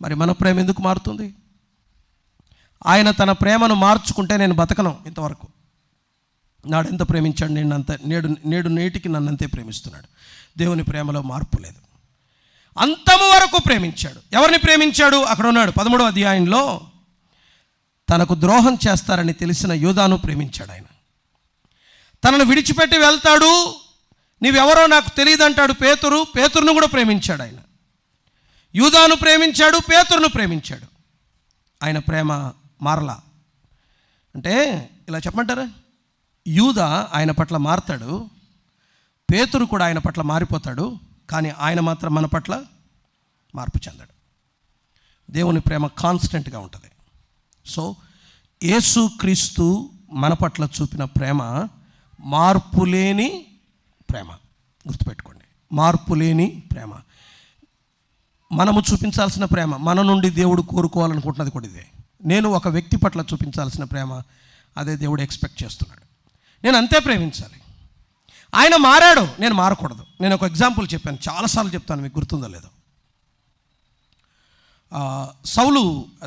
మరి మన ప్రేమ ఎందుకు మారుతుంది? ఆయన తన ప్రేమను మార్చుకుంటే నేను బతకను. ఇంతవరకు నాడెంత ప్రేమించాడు నేడు నేటికి నన్నంతే ప్రేమిస్తున్నాడు. దేవుని ప్రేమలో మార్పు లేదు. అంతము వరకు ప్రేమించాడు. ఎవరిని ప్రేమించాడు? అక్కడ ఉన్నాడు 13వ అధ్యాయంలో. తనకు ద్రోహం చేస్తారని తెలిసిన యూదాను ప్రేమించాడు ఆయన. తనను విడిచిపెట్టి వెళ్తాడు, నీవెవరో నాకు తెలియదు అంటాడు పేతురును కూడా ప్రేమించాడు ఆయన. యూదాను ప్రేమించాడు, పేతురును ప్రేమించాడు. ఆయన ప్రేమ మారలా. అంటే ఇలా చెప్పమంటారా, యూదా ఆయన పట్ల మారతాడు, పేతురు కూడా ఆయన పట్ల మారిపోతాడు, కానీ ఆయన మాత్రం మన పట్ల మార్పు చెందాడు. దేవుని ప్రేమ కాన్స్టెంట్గా ఉంటుంది. సో యేసుక్రీస్తు మన పట్ల చూపిన ప్రేమ మార్పులేని ప్రేమ. గుర్తుపెట్టుకోండి, మార్పులేని ప్రేమ. మనము చూపించాల్సిన ప్రేమ, మన నుండి దేవుడు కోరుకోవాలనుకుంటున్నది కూడా ఇదే. నేను ఒక వ్యక్తి పట్ల చూపించాల్సిన ప్రేమ, అదే దేవుడు ఎక్స్పెక్ట్ చేస్తున్నాడు. నేను అంతే ప్రేమించాలి. ఆయన మారాడు, నేను మారకూడదు. నేను ఒక ఎగ్జాంపుల్ చెప్పాను, చాలాసార్లు చెప్తాను, మీకు గుర్తుందో లేదో. సౌలు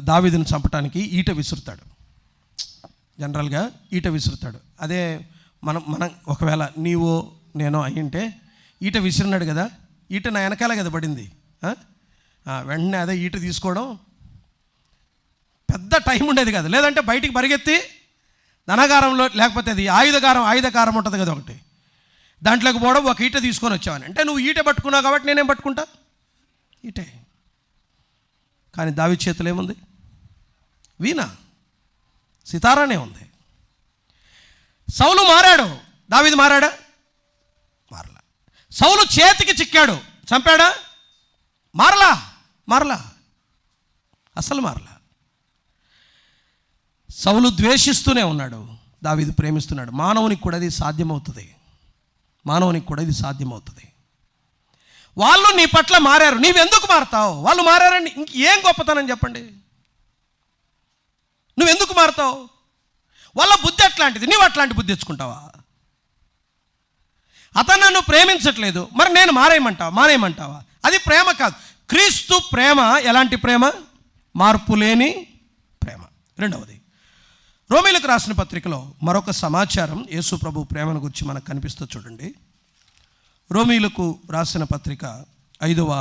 దావీదుని చంపడానికి ఈట విసురుతాడు. జనరల్గా ఈట విసురుతాడు. అదే మనం ఒకవేళ నీవో నేనో అయ్యింటే ఈట విసిరినాడు కదా, ఈట నా వెనకాల కదా పడింది, వెంటనే అదే ఈట తీసుకోవడం పెద్ద టైం ఉండేది కదా. లేదంటే బయటికి పరిగెత్తి ధనగారంలో, లేకపోతే అది ఆయుధకారం ఉంటుంది కదా ఒకటి, దాంట్లోకి పోవడం, ఒక ఈట తీసుకొని వచ్చావని. అంటే నువ్వు ఈట పట్టుకున్నావు కాబట్టి నేనేం పట్టుకుంటా? ఈటే. కానీ దావీదు చేతిలో ఏముంది? వీణ, సితారానే ఉంది. సౌలు మారాడు, దావీదు మారాడా? మారలా. సౌలు చేతికి చిక్కాడు, చంపాడా? మారలా, అసలు మారలా. సౌలు ద్వేషిస్తూనే ఉన్నాడు, దావీదు ప్రేమిస్తున్నాడు. మానవునికి కూడా ఇది సాధ్యమవుతుంది. వాళ్ళు నీ పట్ల మారారు, నీవెందుకు మారతావు? వాళ్ళు మారారని ఇంకేం గొప్పతనం చెప్పండి? నువ్వెందుకు మారతావు? వాళ్ళ బుద్ధి అట్లాంటిది, నీవు అట్లాంటి బుద్ధి తెచ్చుకుంటావా? అతను నన్ను ప్రేమించట్లేదు, మరి నేను మానేయమంటావా? అది ప్రేమ కాదు. క్రీస్తు ప్రేమ ఎలాంటి ప్రేమ? మార్పు లేని ప్రేమ. రెండవది, రోమీలకు రాసిన పత్రికలో మరొక సమాచారం యేసు ప్రభు ప్రేమను గురించి మనకు కనిపిస్తుంది. చూడండి, రోమీలకు రాసిన పత్రిక 5వ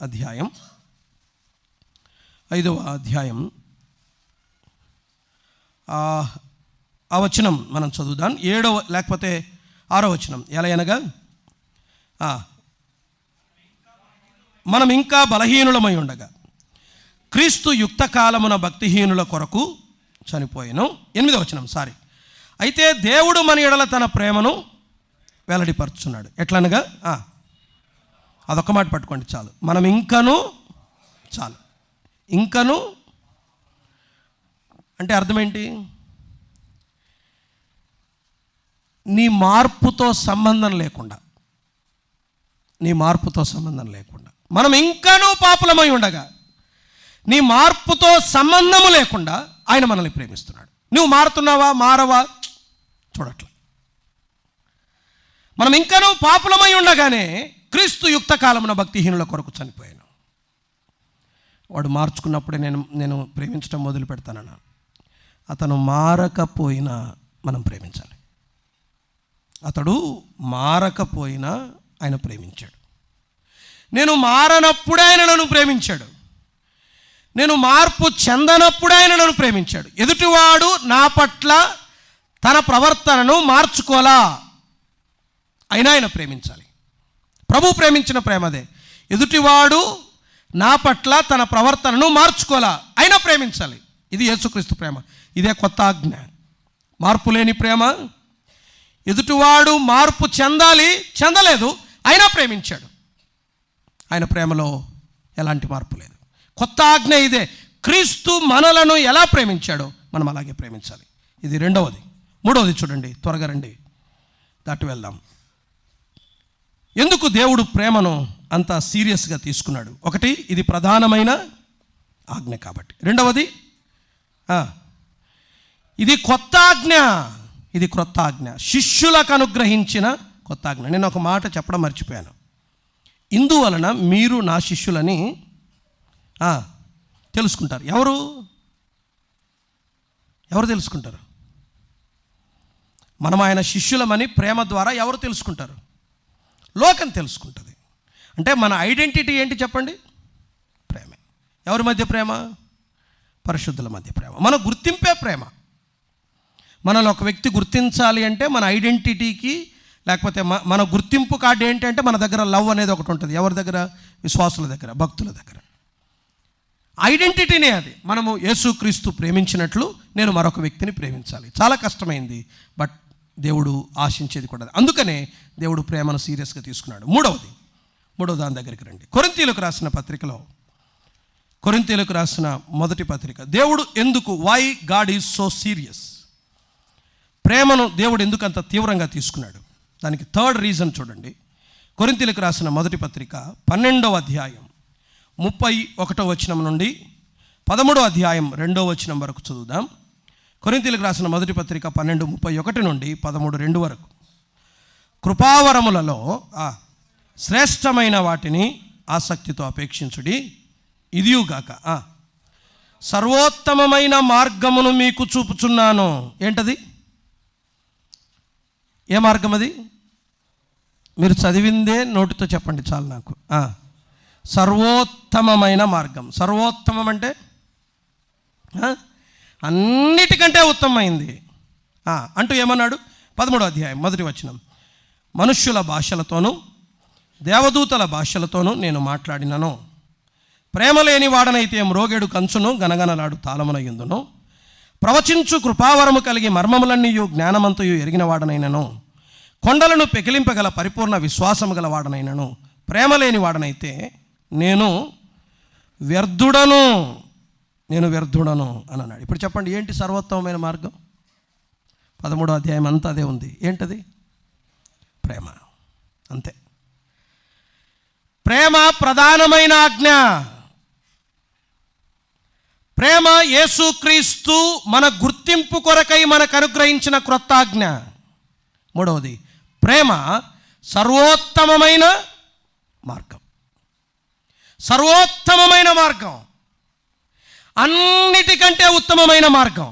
అధ్యాయం ఆ వచనం మనం చదువుదాం. 7వ లేకపోతే 6వ వచనం. ఎలా అనగా, మనం ఇంకా బలహీనులమై ఉండగా క్రీస్తు యుక్త కాలమున భక్తిహీనుల కొరకు చనిపోయాను. 8వ వచనం. అయితే దేవుడు మన ఎడల తన ప్రేమను వెల్లడిపరుచున్నాడు. ఎట్లనగా, అదొక్క మాట పట్టుకోండి చాలు. మనం ఇంకను అంటే అర్థం ఏంటి? నీ మార్పుతో సంబంధం లేకుండా, మనం ఇంకనూ పాపులమై ఉండగా, నీ మార్పుతో సంబంధము లేకుండా ఆయన మనల్ని ప్రేమిస్తున్నాడు. నువ్వు మారుతున్నావా, మారవా చూడట్లా. మనం ఇంకనూ పాపులమై ఉండగానే క్రీస్తు యుక్త కాలమున భక్తిహీనుల కొరకు చనిపోయాను. వాడు మార్చుకున్నప్పుడే నేను ప్రేమించడం మొదలు పెడతానన్నా. అతను మారకపోయినా మనం ప్రేమించాలి. అతడు మారకపోయినా ఆయన ప్రేమించాడు. నేను మారనప్పుడే ఆయన నన్ను ప్రేమించాడు. నేను మార్పు చెందనప్పుడే ఆయన నన్ను ప్రేమించాడు. ఎదుటివాడు నా పట్ల తన ప్రవర్తనను మార్చుకోలా, అయినా ఆయన ప్రేమించాలి. ప్రభు ప్రేమించిన ప్రేమదే. ఎదుటివాడు నా పట్ల తన ప్రవర్తనను మార్చుకోలా, అయినా ప్రేమించాలి. ఇది యేసుక్రీస్తు ప్రేమ. ఇదే కొత్త ఆజ్ఞ. మార్పు లేని ప్రేమ. ఎదుటివాడు మార్పు చెందలేదు, అయినా ప్రేమించాడు. ఆయన ప్రేమలో ఎలాంటి మార్పు లేదు. కొత్త ఆజ్ఞ ఇదే. క్రీస్తు మనలను ఎలా ప్రేమించాడో మనం అలాగే ప్రేమించాలి. ఇది రెండవది. మూడవది చూడండి, త్వరగా రండి, దాటి వెళ్దాం. ఎందుకు దేవుడు ప్రేమను అంత సీరియస్గా తీసుకున్నాడు? ఒకటి, ఇది ప్రధానమైన ఆజ్ఞ కాబట్టి. రెండవది, ఇది కొత్త ఆజ్ఞ. ఇది క్రొత్త ఆజ్ఞ, శిష్యులకు అనుగ్రహించిన కొత్త ఆజ్ఞ. నేను ఒక మాట చెప్పడం మర్చిపోయాను. ఇందువలన మీరు నా శిష్యులని తెలుసుకుంటారు. ఎవరు తెలుసుకుంటారు? మనం ఆయన శిష్యులమని ప్రేమ ద్వారా ఎవరు తెలుసుకుంటారు? లోకం తెలుసుకుంటుంది. అంటే మన ఐడెంటిటీ ఏంటి చెప్పండి? ప్రేమే. ఎవరి మధ్య ప్రేమ? పరిశుద్ధుల మధ్య ప్రేమ. మన గుర్తింపే ప్రేమ. మనల్ని ఒక వ్యక్తి గుర్తించాలి అంటే మన ఐడెంటిటీకి, లేకపోతే మన గుర్తింపు కార్డు ఏంటంటే మన దగ్గర లవ్ అనేది ఒకటి ఉంటుంది. ఎవరి దగ్గర? విశ్వాసుల దగ్గర, భక్తుల దగ్గర. ఐడెంటిటీనే అది. మనము యేసుక్రీస్తు ప్రేమించినట్లు నేను మరొక వ్యక్తిని ప్రేమించాలి. చాలా కష్టమైంది, బట్ దేవుడు ఆశించేది కూడా. అందుకనే దేవుడు ప్రేమను సీరియస్గా తీసుకున్నాడు. మూడవ దాని దగ్గరికి రండి. కొరింథీయులకు రాసిన మొదటి పత్రిక. దేవుడు ఎందుకు, why God is so serious? ప్రేమను దేవుడు ఎందుకు అంత తీవ్రంగా తీసుకున్నాడు? దానికి థర్డ్ రీజన్ చూడండి. కొరింథీయులకు రాసిన మొదటి పత్రిక 12వ అధ్యాయం 31వ వచనం నుండి 13వ అధ్యాయం 2వ వచనం వరకు చదువుదాం. కొరింథీయులకు రాసిన మొదటి పత్రిక 12:31 నుండి 13:2 వరకు. కృపావరములలో శ్రేష్టమైన వాటిని ఆసక్తితో అపేక్షించుడి, ఇదియుగాక సర్వోత్తమమైన మార్గమును మీకు చూపుచున్నాను. ఏంటది? ఏ మార్గం అది? మీరు చదివిందే నోటితో చెప్పండి చాలు నాకు. సర్వోత్తమమైన మార్గం. సర్వోత్తమం అంటే అన్నిటికంటే ఉత్తమమైంది అంటూ ఏమన్నాడు? 13వ అధ్యాయం 1వ వచనం. మనుష్యుల భాషలతోనూ దేవదూతల భాషలతోనూ నేను మాట్లాడినను, ప్రేమ లేని వాడనైతే మ్రోగేడు కంచును గనగనలాడు తాళమునయుందును, ప్రవచించు కృపావరము కలిగి మర్మములన్నీయు జ్ఞానమంతయు ఎరిగిన వాడనైనను, కొండలను పెకిలింపగల పరిపూర్ణ విశ్వాసము గల వాడనైనను, ప్రేమ లేని వాడనైతే నేను వ్యర్థుడను అని అన్నాడు. ఇప్పుడు చెప్పండి, ఏంటి సర్వోత్తమమైన మార్గం? 13వ అధ్యాయం అంతా అదే ఉంది. ఏంటది? ప్రేమ. అంతే. ప్రేమ ప్రధానమైన ఆజ్ఞ. ప్రేమ యేసుక్రీస్తు మన గుర్తింపు కొరకై మనకు అనుగ్రహించిన క్రొత్త ఆజ్ఞ. మూడవది, ప్రేమ సర్వోత్తమమైన మార్గం. సర్వోత్తమమైన మార్గం, అన్నిటికంటే ఉత్తమమైన మార్గం.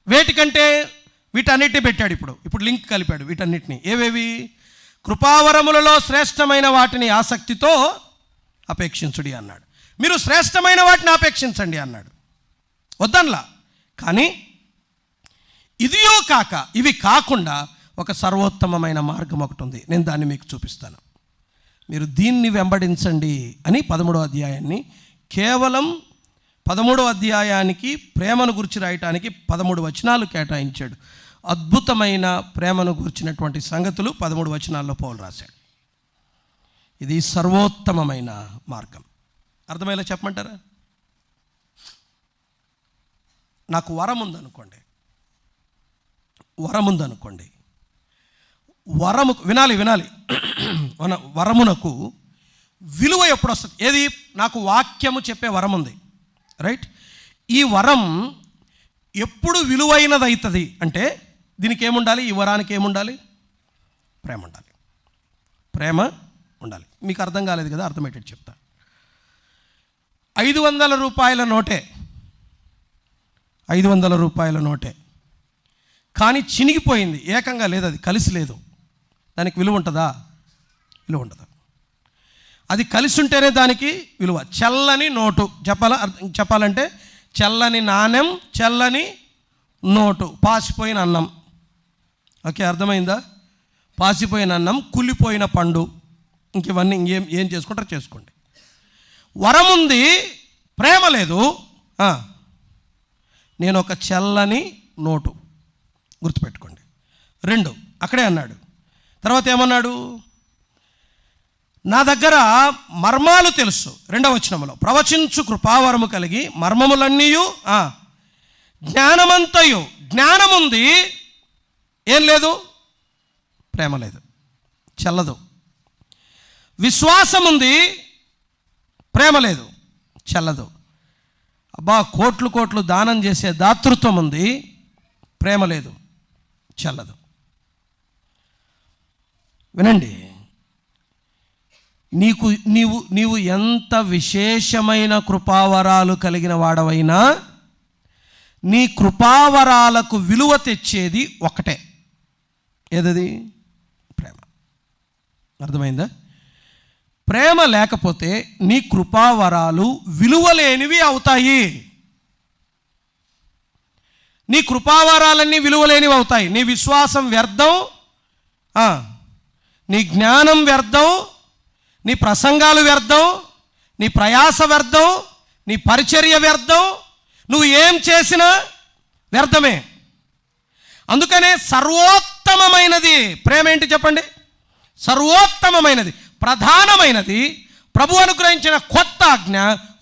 వేటికంటే? వీటన్నిటిని పెట్టాడు. ఇప్పుడు లింక్ కలిపాడు వీటన్నిటిని. ఏవేవి? కృపావరములలో శ్రేష్టమైన వాటిని ఆసక్తితో అపేక్షించుడి అన్నాడు. మీరు శ్రేష్టమైన వాటిని అపేక్షించండి అన్నాడు, వద్దన్లా. కానీ ఇదియో కాక, ఇవి కాకుండా ఒక సర్వోత్తమమైన మార్గం ఒకటి ఉంది. నేను దాన్ని మీకు చూపిస్తాను. మీరు దీన్ని వెంబడించండి అని 13వ అధ్యాయాన్ని, కేవలం 13వ అధ్యాయానికి ప్రేమను గురించి రాయటానికి 13 వచనాలు కేటాయించాడు. అద్భుతమైన ప్రేమను గురించినటువంటి సంగతులు 13 వచనాల్లో పౌలు రాశాడు. ఇది సర్వోత్తమమైన మార్గం. అర్థమయ్యేలా చెప్పమంటారా? నాకు వరం ఉందనుకోండి, వినాలి వరమునకు విలువ ఎప్పుడు వస్తుంది? ఏది? నాకు వాక్యము చెప్పే వరం ఉంది, రైట్? ఈ వరం ఎప్పుడు విలువైనది అవుతుంది అంటే దీనికి ఏముండాలి? ఈ వరానికి ఏముండాలి? ప్రేమ ఉండాలి. మీకు అర్థం కాలేదు కదా, అర్థమయ్యేటట్టు చెప్తా. 500 రూపాయల నోటే, 500 రూపాయల నోటే, కానీ చినిగిపోయింది, ఏకంగా లేదు, అది కలిసి లేదు. దానికి విలువ ఉంటుందా? విలువ ఉండదు. అది కలిసి ఉంటేనే దానికి విలువ. చల్లని నోటు చెప్పాలంటే చల్లని నాణెం, చల్లని నోటు, పాసిపోయిన అన్నం. ఓకే, అర్థమైందా? పాసిపోయిన అన్నం, కుళ్ళిపోయిన పండు, ఇవన్నీ ఏం చేసుకుంటారో చేసుకోండి. వరం ఉంది, ప్రేమ లేదు. నేను ఒక చల్లని నోటు, గుర్తుపెట్టుకోండి. 2 అక్కడే అన్నాడు. తర్వాత ఏమన్నాడు? నా దగ్గర మర్మాలు తెలుసు. 2వ వచనంలో ప్రవచించు కృపావరము కలిగి మర్మములన్నీయు జ్ఞానమంతయు. జ్ఞానముంది, ఏం లేదు? ప్రేమ లేదు, చల్లదు. విశ్వాసం ఉంది, ప్రేమ లేదు, చల్లదు. అబ్బా, కోట్లు కోట్లు దానం చేసే దాతృత్వం ఉంది, ప్రేమ లేదు, చల్లదు. వినండి, నీవు ఎంత విశేషమైన కృపావరాలు కలిగిన వాడవైనా నీ కృపావరాలకు విలువ తెచ్చేది ఒకటే. ఏదది? ప్రేమ. అర్థమైందా? ప్రేమ లేకపోతే నీ కృపావరాలు విలువలేనివి అవుతాయి. నీ కృపావరాలన్నీ విలువలేనివి అవుతాయి. నీ విశ్వాసం వ్యర్థం, నీ జ్ఞానం వ్యర్థం, నీ ప్రసంగాలు వ్యర్థం, నీ ప్రయాస వ్యర్థం, నీ పరిచర్య వ్యర్థం, నువ్వు ఏం చేసినా వ్యర్థమే. అందుకనే సర్వోత్తమమైనది ప్రేమ ఏంటి చెప్పండి? సర్వోత్తమమైనది, ప్రధానమైనది, ప్రభు అనుగ్రహించిన కొత్త ఆజ్ఞ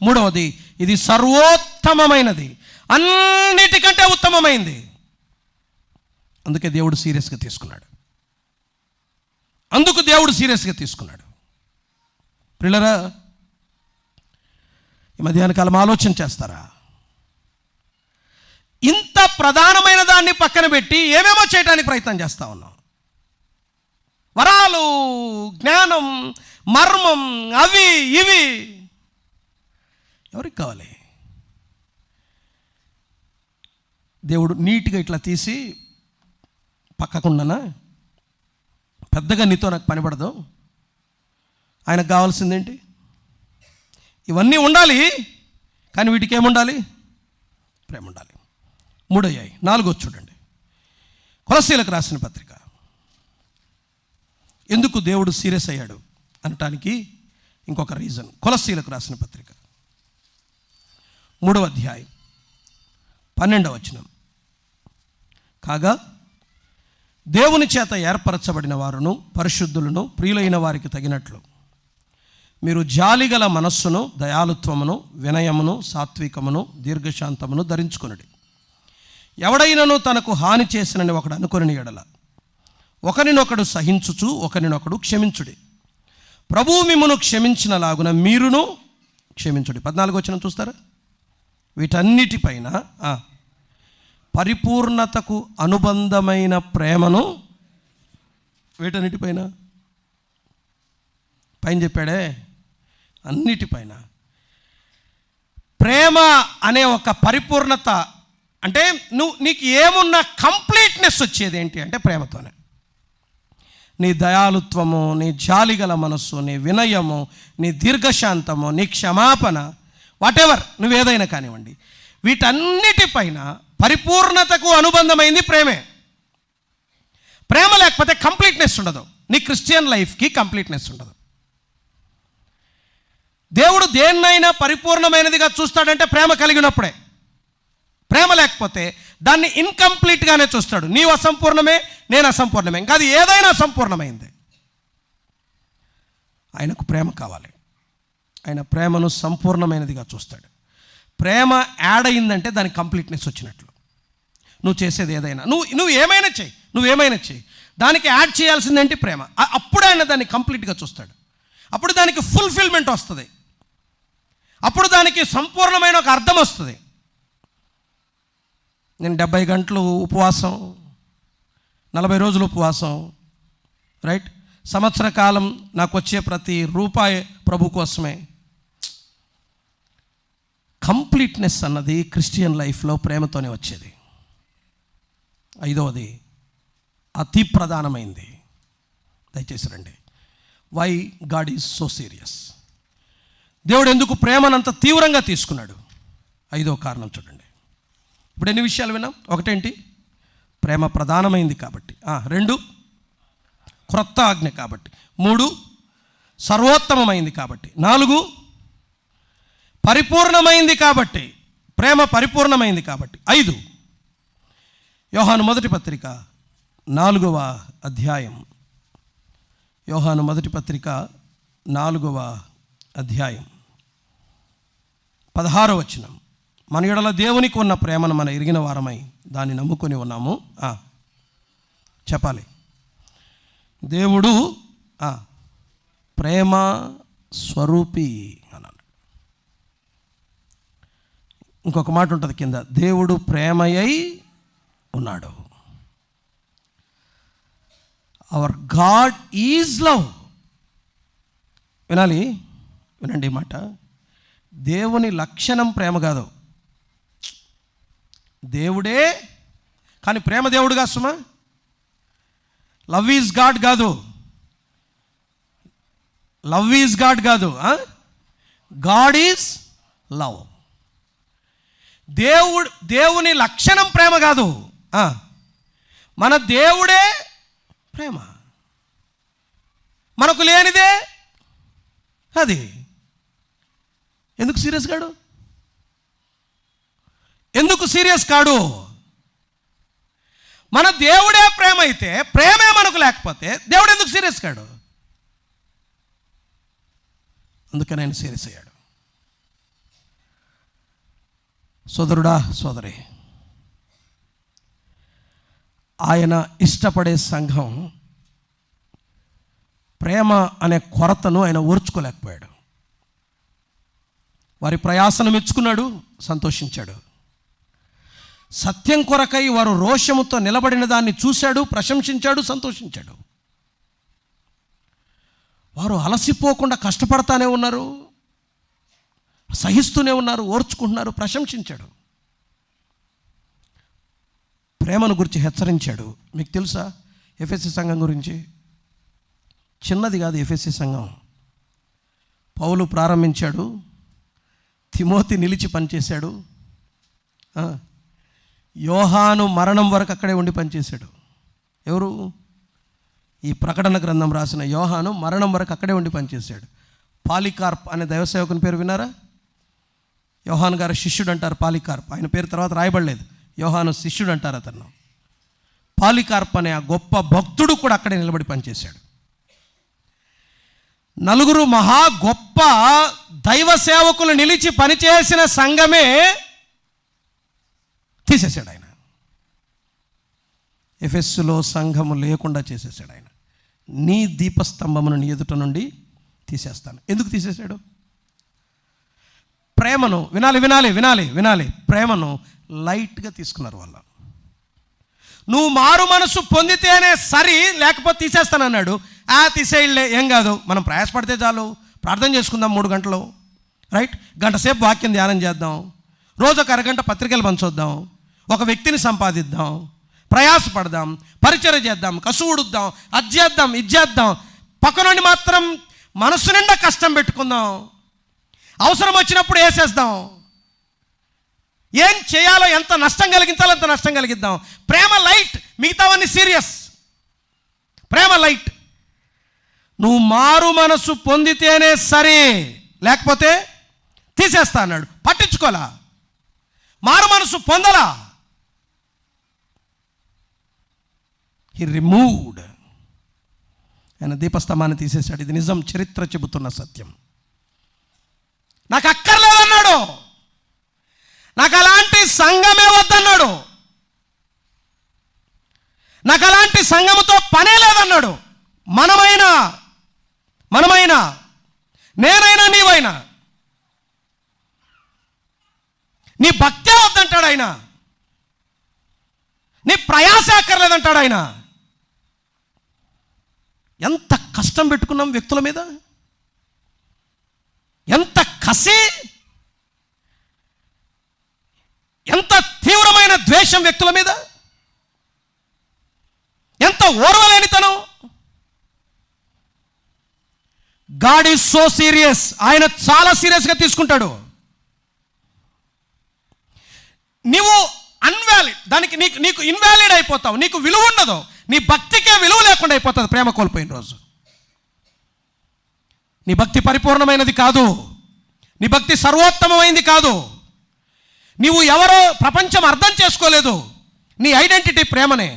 3వది. ఇది సర్వోత్తమమైనది, అన్నిటికంటే ఉత్తమమైంది. అందుకే దేవుడు సీరియస్గా తీసుకున్నాడు. పిల్లరా, ఈ మధ్యాహ్న కాలం ఆలోచన చేస్తారా? ఇంత ప్రధానమైన దాన్ని పక్కన పెట్టి ఏమేమో చేయడానికి ప్రయత్నం చేస్తూ ఉన్నాం. వరాలు, జ్ఞానం, మర్మం, అవి ఇవి ఎవరికి కావాలి? దేవుడు నీట్గా ఇట్లా తీసి పక్కకుండానా, పెద్దగా నీతో నాకు పని పడదు, ఆయనకు కావాల్సిందేంటి? ఇవన్నీ ఉండాలి, కానీ వీటికి ఏముండాలి? ప్రేమ ఉండాలి. 3 అయ్యాయి. 4 చూడండి. కొలస్సీలకు రాసిన పత్రిక. ఎందుకు దేవుడు సీరియస్ అయ్యాడు అనటానికి ఇంకొక రీజన్. కొలస్సీలకు రాసిన పత్రిక 3వ అధ్యాయం 12వ వచనం. కాగా దేవుని చేత ఏర్పరచబడిన వారును పరిశుద్ధులను ప్రియులైన వారికి తగినట్లు మీరు జాలిగల మనస్సును, దయాలుత్వమును, వినయమును, సాత్వికమును, దీర్ఘశాంతమును ధరించుకొనుడి. ఎవడైనను తనకు హాని చేసినని ఒకడు అనుకొనిన యెడల ఒకరినొకడు సహించుచు ఒకరినొకడు క్షమించుడి. ప్రభువు మిమ్మును క్షమించినలాగున మీరును క్షమించుడి. 14వ వచనం చూస్తారా? వీటన్నిటిపైన పరిపూర్ణతకు అనుబంధమైన ప్రేమను, వీటన్నిటిపైన పైన చెప్పాడే, అన్నిటిపైన ప్రేమ అనే ఒక పరిపూర్ణత. అంటే నీకు ఏమున్నా కంప్లీట్నెస్ వచ్చేది ఏంటి అంటే ప్రేమతోనే. నీ దయాలుత్వము, నీ జాలిగల మనస్సు, నీ వినయము, నీ దీర్ఘశాంతము, నీ క్షమాపణ, వాటెవర్ నువ్వేదైనా కానివ్వండి, వీటన్నిటిపైన పరిపూర్ణతకు అనుబంధమైంది ప్రేమే. ప్రేమ లేకపోతే కంప్లీట్నెస్ ఉండదు. నీ క్రిస్టియన్ లైఫ్కి కంప్లీట్నెస్ ఉండదు. దేవుడు దేన్నైనా పరిపూర్ణమైనదిగా చూస్తాడంటే ప్రేమ కలిగినప్పుడే. ప్రేమ లేకపోతే దాన్ని ఇన్కంప్లీట్గానే చూస్తాడు. నీవు అసంపూర్ణమే, నేను అసంపూర్ణమే, ఇంకా అది ఏదైనా సంపూర్ణమైంది. ఆయనకు ప్రేమ కావాలి. ఆయన ప్రేమను సంపూర్ణమైనదిగా చూస్తాడు. ప్రేమ యాడ్ అయిందంటే దానికి కంప్లీట్నెస్ వచ్చినట్లు. నువ్వు చేసేది ఏదైనా, నువ్వు ఏమైనా చేయి, దానికి యాడ్ చేయాల్సిందేంటి? ప్రేమ. అప్పుడు ఆయన దాన్ని కంప్లీట్గా చూస్తాడు. అప్పుడు దానికి ఫుల్ఫిల్మెంట్ వస్తుంది. అప్పుడు దానికి సంపూర్ణమైన ఒక అర్థం వస్తుంది. నేను 70 గంటలు ఉపవాసం, 40 రోజులు ఉపవాసం, రైట్, సంవత్సర కాలం నాకు వచ్చే ప్రతి రూపాయి ప్రభు కోసమే. కంప్లీట్నెస్ అన్నది క్రిస్టియన్ లైఫ్లో ప్రేమతోనే వచ్చేది. 5వది అతి ప్రధానమైంది. దయచేసి రండి. Why God is so serious? దేవుడు ఎందుకు ప్రేమనంత తీవ్రంగా తీసుకున్నాడు? 5వ కారణం చూడండి. ఇప్పుడు ఎన్ని విషయాలు విన్నాం? ఒకటేంటి? ప్రేమ ప్రధానమైంది కాబట్టి. 2 క్రొత్త ఆజ్ఞ కాబట్టి. 3 సర్వోత్తమమైంది కాబట్టి. 4 పరిపూర్ణమైంది కాబట్టి, ప్రేమ పరిపూర్ణమైంది కాబట్టి. 5 యోహాను మొదటి పత్రిక 4వ అధ్యాయం. యోహాను మొదటి పత్రిక 4వ అధ్యాయం 16వ వచనం. మన యెడల దేవునికి ఉన్న ప్రేమను మనం ఎరిగిన వారమై దాన్ని నమ్ముకొని ఉన్నాము. చెప్పాలి. దేవుడు ప్రేమ స్వరూపి అన్నాడు. ఇంకొక మాట ఉంటుంది కింద, దేవుడు ప్రేమయై ఉన్నాడు. Hour God is love. వినాలి, వినండి ఈ మాట. దేవుని లక్షణం ప్రేమ కాదు, దేవుడే. కానీ ప్రేమ దేవుడు కాదు సుమా. లవ్ ఈజ్ గాడ్ కాదు, లవ్ ఈజ్ గాడ్ కాదు, గాడ్ ఈజ్ లవ్. దేవుని లక్షణం ప్రేమ కాదు, మన దేవుడే ప్రేమ. మనకు లేనిదే అది. ఎందుకు సీరియస్ కాడు? ఎందుకు సీరియస్ కాడు? మన దేవుడే ప్రేమ అయితే, ప్రేమే మనకు లేకపోతే దేవుడు ఎందుకు సీరియస్ కాడు? అందుకని ఆయన సీరియస్ అయ్యాడు. సోదరుడా, సోదరి, ఆయన ఇష్టపడే సంఘం ప్రేమ అనే కొరతను ఆయన ఓర్చుకోలేకపోయాడు. వారి ప్రయాసను మెచ్చుకున్నాడు, సంతోషించాడు. సత్యం కొరకై వారు రోషముతో నిలబడిన దాన్ని చూశాడు, ప్రశంసించాడు, సంతోషించాడు. వారు అలసిపోకుండా కష్టపడతానే ఉన్నారు, సహిస్తూనే ఉన్నారు, ఓర్చుకుంటున్నారు, ప్రశంసించాడు. ప్రేమను గురించి హెచ్చరించాడు. మీకు తెలుసా ఎఫెసీ సంఘం గురించి? చిన్నది కాదు ఎఫెసీ సంఘం. పౌలు ప్రారంభించాడు, తిమోతి నిలిచి పనిచేశాడు, యోహాను మరణం వరకు అక్కడే ఉండి పనిచేశాడు. ఎవరు? ఈ ప్రకటన గ్రంథం రాసిన యోహాను మరణం వరకు అక్కడే ఉండి పనిచేశాడు. పాలికార్ప్ అనే దైవసేవకుని పేరు విన్నారా? యోహాను గారు శిష్యుడు అంటారు పాలికార్ప్. ఆయన పేరు తర్వాత రాయబడలేదు, యోహాను శిష్యుడు అంటారు అతను. పాలికార్ప్ అనే ఆ గొప్ప భక్తుడు కూడా అక్కడే నిలబడి పనిచేశాడు. 4 మహా గొప్ప దైవ సేవకులు నిలిచి పనిచేసిన సంఘమే తీసేశాడు ఆయన. ఎఫెస్సులో సంఘము లేకుండా చేసేసాడు ఆయన. నీ దీపస్తంభమును నీ ఎదుట నుండి తీసేస్తాను. ఎందుకు తీసేశాడు? ప్రేమను వినాలి వినాలి వినాలి వినాలి ప్రేమను లైట్గా తీసుకున్నారు వాళ్ళు. నువ్వు మారు మనసు పొందితేనే సరి, లేకపోతే తీసేస్తానన్నాడు. తీసేయలే, ఏం కాదు, మనం ప్రయాసపడితే చాలు, ప్రార్థన చేసుకుందాం 3 గంటలు, రైట్, గంట సేపు వాక్యం ధ్యానం చేద్దాం, రోజుకు అరగంట పత్రికలు పంచొద్దాం, ఒక వ్యక్తిని సంపాదిద్దాం, ప్రయాసపడదాం, పరిచర్య చేద్దాం, కసువుడుద్దాం, అది చేద్దాం, ఇది చేద్దాం, పక్క నుండి మాత్రం మనసు నిండా కష్టం పెట్టుకుందాం, అవసరం వచ్చినప్పుడు వేసేద్దాం, ఏం చేయాలో ఎంత నష్టం కలిగించాలో అంత నష్టం కలిగిద్దాం. ప్రేమ లైట్, మిగతావన్నీ సీరియస్. ప్రేమ లైట్. నువ్వు మారు మనసు పొందితేనే సరే, లేకపోతే తీసేస్తా అన్నాడు. పట్టించుకోలా, మారు మనసు పొందలా. He removed. ఆయన దీపస్తంభాన్ని తీసేశాడు. ఇది నిజం, చరిత్ర చెబుతున్న సత్యం. నాకు అక్కర్లేదన్నాడు, నాకు అలాంటి సంఘమే వద్దన్నాడు, నాకు అలాంటి సంఘముతో పనే లేదన్నాడు. మనమైనా నేనైనా నీవైనా నీ భక్తే వద్దంటాడు ఆయన, నీ ప్రయాస అక్కర్లేదంటాడు ఆయన. ఎంత కష్టం పెట్టుకున్నాం వ్యక్తుల మీద, ఎంత కసి, ఎంత తీవ్రమైన ద్వేషం వ్యక్తుల మీద, ఎంత ఓర్వలేనితనం. God is so serious. ఆయన చాలా సీరియస్గా తీసుకుంటాడు. నీవు అన్వాలిడ్, దానికి నీకు ఇన్వాలిడ్ అయిపోతావు, నీకు విలువ ఉండదు, నీ భక్తికే విలువ లేకుండా అయిపోతుంది ప్రేమ కోల్పోయిన రోజు. నీ భక్తి పరిపూర్ణమైనది కాదు, నీ భక్తి సర్వోత్తమమైంది కాదు, నీవు ఎవరో ప్రపంచం అర్థం చేసుకోలేదు, నీ ఐడెంటిటీ ప్రేమనే.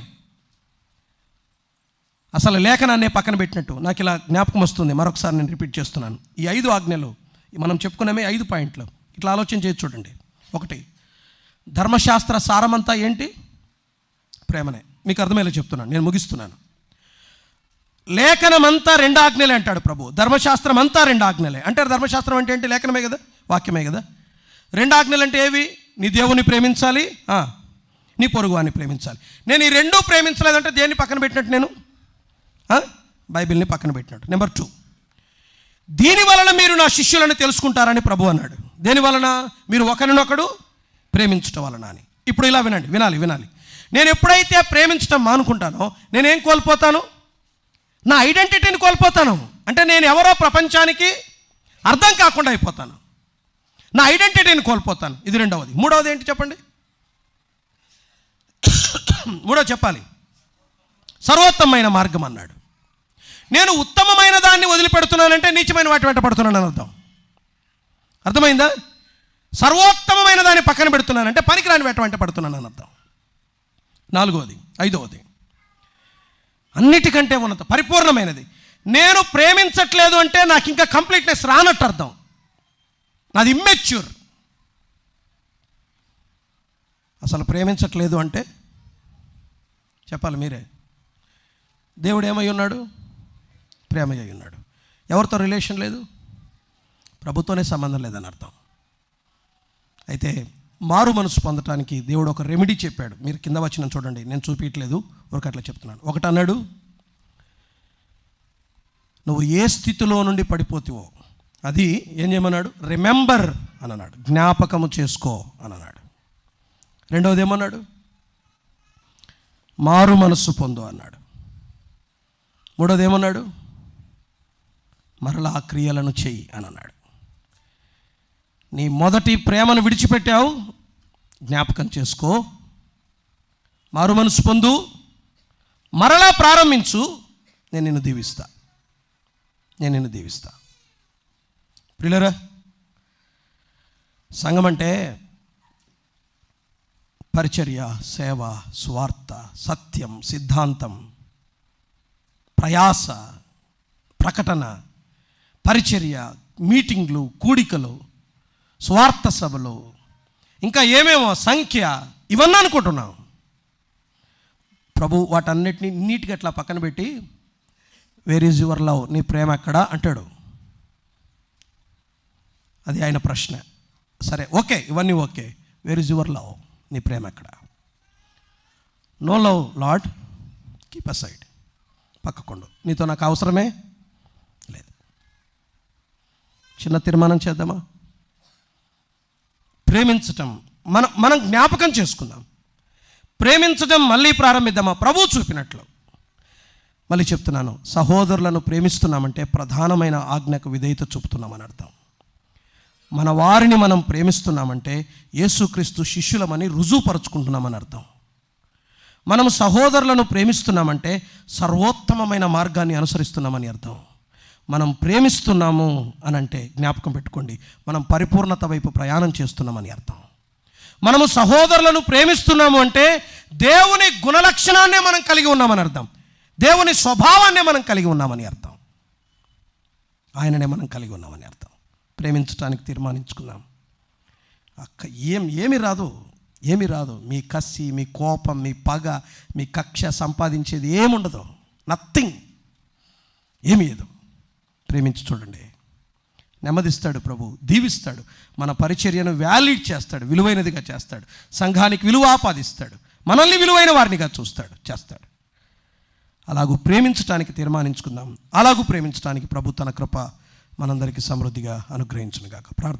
అసలు లేఖనాన్నే పక్కన పెట్టినట్టు నాకు ఇలా జ్ఞాపకం వస్తుంది. మరొకసారి నేను రిపీట్ చేస్తున్నాను. ఈ 5 ఆజ్ఞలు మనం చెప్పుకున్నామే 5 పాయింట్లు. ఇట్లా ఆలోచన చేసి చూడండి. 1, ధర్మశాస్త్ర సారమంతా ఏంటి? ప్రేమనే. మీకు అర్థమయ్యేలా చెప్తున్నాను, నేను ముగిస్తున్నాను. లేఖనమంతా 2 ఆజ్ఞలే అంటాడు ప్రభు. ధర్మశాస్త్రం అంతా 2 ఆజ్ఞలే. అంటే ధర్మశాస్త్రం అంటే ఏంటి? లేఖనమే కదా, వాక్యమే కదా. 2 ఆజ్ఞలు అంటే ఏవి? నీ దేవుని ప్రేమించాలి, నీ పొరుగువాన్ని ప్రేమించాలి. నేను ఈ 2 ప్రేమించలేదంటే దేన్ని పక్కన పెట్టినట్టు? నేను బైబిల్ని పక్కన పెట్టినట్టు. నెంబర్ 2, దీని వలన మీరు నా శిష్యులను తెలుసుకుంటారని ప్రభు అన్నాడు. దేని వలన? మీరు ఒకరినొకడు ప్రేమించటం వలన అని. ఇప్పుడు ఇలా వినండి, వినాలి. నేను ఎప్పుడైతే ప్రేమించటం మానుకుంటానో నేనేం కోల్పోతాను? నా ఐడెంటిటీని కోల్పోతాను. అంటే నేను ఎవరో ప్రపంచానికి అర్థం కాకుండా అయిపోతాను. నా ఐడెంటిటీని కోల్పోతాను. ఇది 2వది. 3వది ఏంటి చెప్పండి? 3 చెప్పాలి. సర్వోత్తమమైన మార్గం అన్నాడు. నేను ఉత్తమమైన దాన్ని వదిలిపెడుతున్నానంటే నీచమైన వాటి వెంట పడుతున్నాను అని అర్థం. అర్థమైందా? సర్వోత్తమమైన దాన్ని పక్కన పెడుతున్నానంటే పనికిరాని వెంట పడుతున్నాను అని అర్థం. 4వది, 5వది, అన్నిటికంటే ఉన్నత పరిపూర్ణమైనది. నేను ప్రేమించట్లేదు అంటే నాకు ఇంకా కంప్లీట్నెస్ రానట్టు అర్థం. నాది ఇమ్మెచ్యూర్. అసలు ప్రేమించట్లేదు అంటే చెప్పాలి మీరే. దేవుడు ఏమై ఉన్నాడు? ప్రేమయ్య ఉన్నాడు. ఎవరితో రిలేషన్ లేదు? ప్రభుతోనే సంబంధం లేదని అర్థం. అయితే మారు మనసు పొందటానికి దేవుడు ఒక రెమెడీ చెప్పాడు. మీరు కింద వచనం చూడండి, నేను చూపించట్లేదు, అట్లా చెప్తున్నాను. 1 అన్నాడు, నువ్వు ఏ స్థితిలో నుండి పడిపోతావో అది ఏం చేయమన్నాడు? రిమెంబర్ అని అన్నాడు, జ్ఞాపకము చేసుకో అని అన్నాడు. 2వది ఏమన్నాడు? మారు మనస్సు పొందు అన్నాడు. 3వది ఏమన్నాడు? మరలా ఆ క్రియలను చెయ్యి అని అన్నాడు. నీ మొదటి ప్రేమను విడిచిపెట్టావు, జ్ఞాపకం చేసుకో, మారు మనసు పొందు, మరలా ప్రారంభించు, నేను నిన్ను దీవిస్తా. ప్రియులారా, సంఘం అంటే పరిచర్య, సేవ, స్వార్థ, సత్యం, సిద్ధాంతం, ప్రయాస, ప్రకటన, పరిచర్య, మీటింగ్లు, కూడికలు, స్వార్థ సభలు, ఇంకా ఏమేమో సంఖ్య, ఇవన్నీ అనుకుంటున్నాం. ప్రభు వాటన్నిటిని నీట్గా అట్లా పక్కన పెట్టి వేర్ ఈజ్ యువర్ లవ్, నీ ప్రేమ ఎక్కడా అంటాడు. అది ఆయన ప్రశ్న. సరే, ఓకే, ఇవన్నీ okay. Where is your love, నీ ప్రేమ ఎక్కడ? No love lord, keep aside, పక్కకొండు, నీతో నాకు అవసరమే లేదు. చిన్న తీర్మానం చేద్దామా? ప్రేమించటం మనం జ్ఞాపకం చేసుకుందాం. ప్రేమించడం మళ్ళీ ప్రారంభిద్దామా? ప్రభువు చూపినట్లు. మళ్ళీ చెప్తున్నాను, సహోదరులను ప్రేమిస్తున్నామంటే ప్రధానమైన ఆజ్ఞకు విధేయత చూపుతున్నామని అర్థం. మన వారిని మనం ప్రేమిస్తున్నామంటే యేసుక్రీస్తు శిష్యులమని రుజువుపరుచుకుంటున్నామని అర్థం. మనం సహోదరులను ప్రేమిస్తున్నామంటే సర్వోత్తమమైన మార్గాన్ని అనుసరిస్తున్నామని అర్థం. మనం ప్రేమిస్తున్నాము అని అంటే జ్ఞాపకం పెట్టుకోండి, మనం పరిపూర్ణత వైపు ప్రయాణం చేస్తున్నామని అర్థం. మనము సహోదరులను ప్రేమిస్తున్నాము అంటే దేవుని గుణలక్షణాన్నే మనం కలిగి ఉన్నామని అర్థం. దేవుని స్వభావాన్నే మనం కలిగి ఉన్నామని అర్థం. ఆయననే మనం కలిగి ఉన్నామని అర్థం. ప్రేమించడానికి తీర్మానించుకున్నాం. ఏమి రాదు. మీ కసి, మీ కోపం, మీ పగ, మీ కక్ష సంపాదించేది ఏముండదు. నథింగ్, ఏమీ లేదు. ప్రేమించి చూడండి, నెమ్మదిస్తాడు ప్రభు, దీవిస్తాడు, మన పరిచర్యను వ్యాలిడ్ చేస్తాడు, విలువైనదిగా చేస్తాడు, సంఘానికి విలువ ఆపాదిస్తాడు, మనల్ని విలువైన వారినిగా చేస్తాడు. అలాగూ ప్రేమించడానికి తీర్మానించుకుందాం. అలాగూ ప్రేమించడానికి ప్రభు తన కృప మనందరికీ సమృద్ధిగా అనుగ్రహించునుగాక. ప్రార్థన.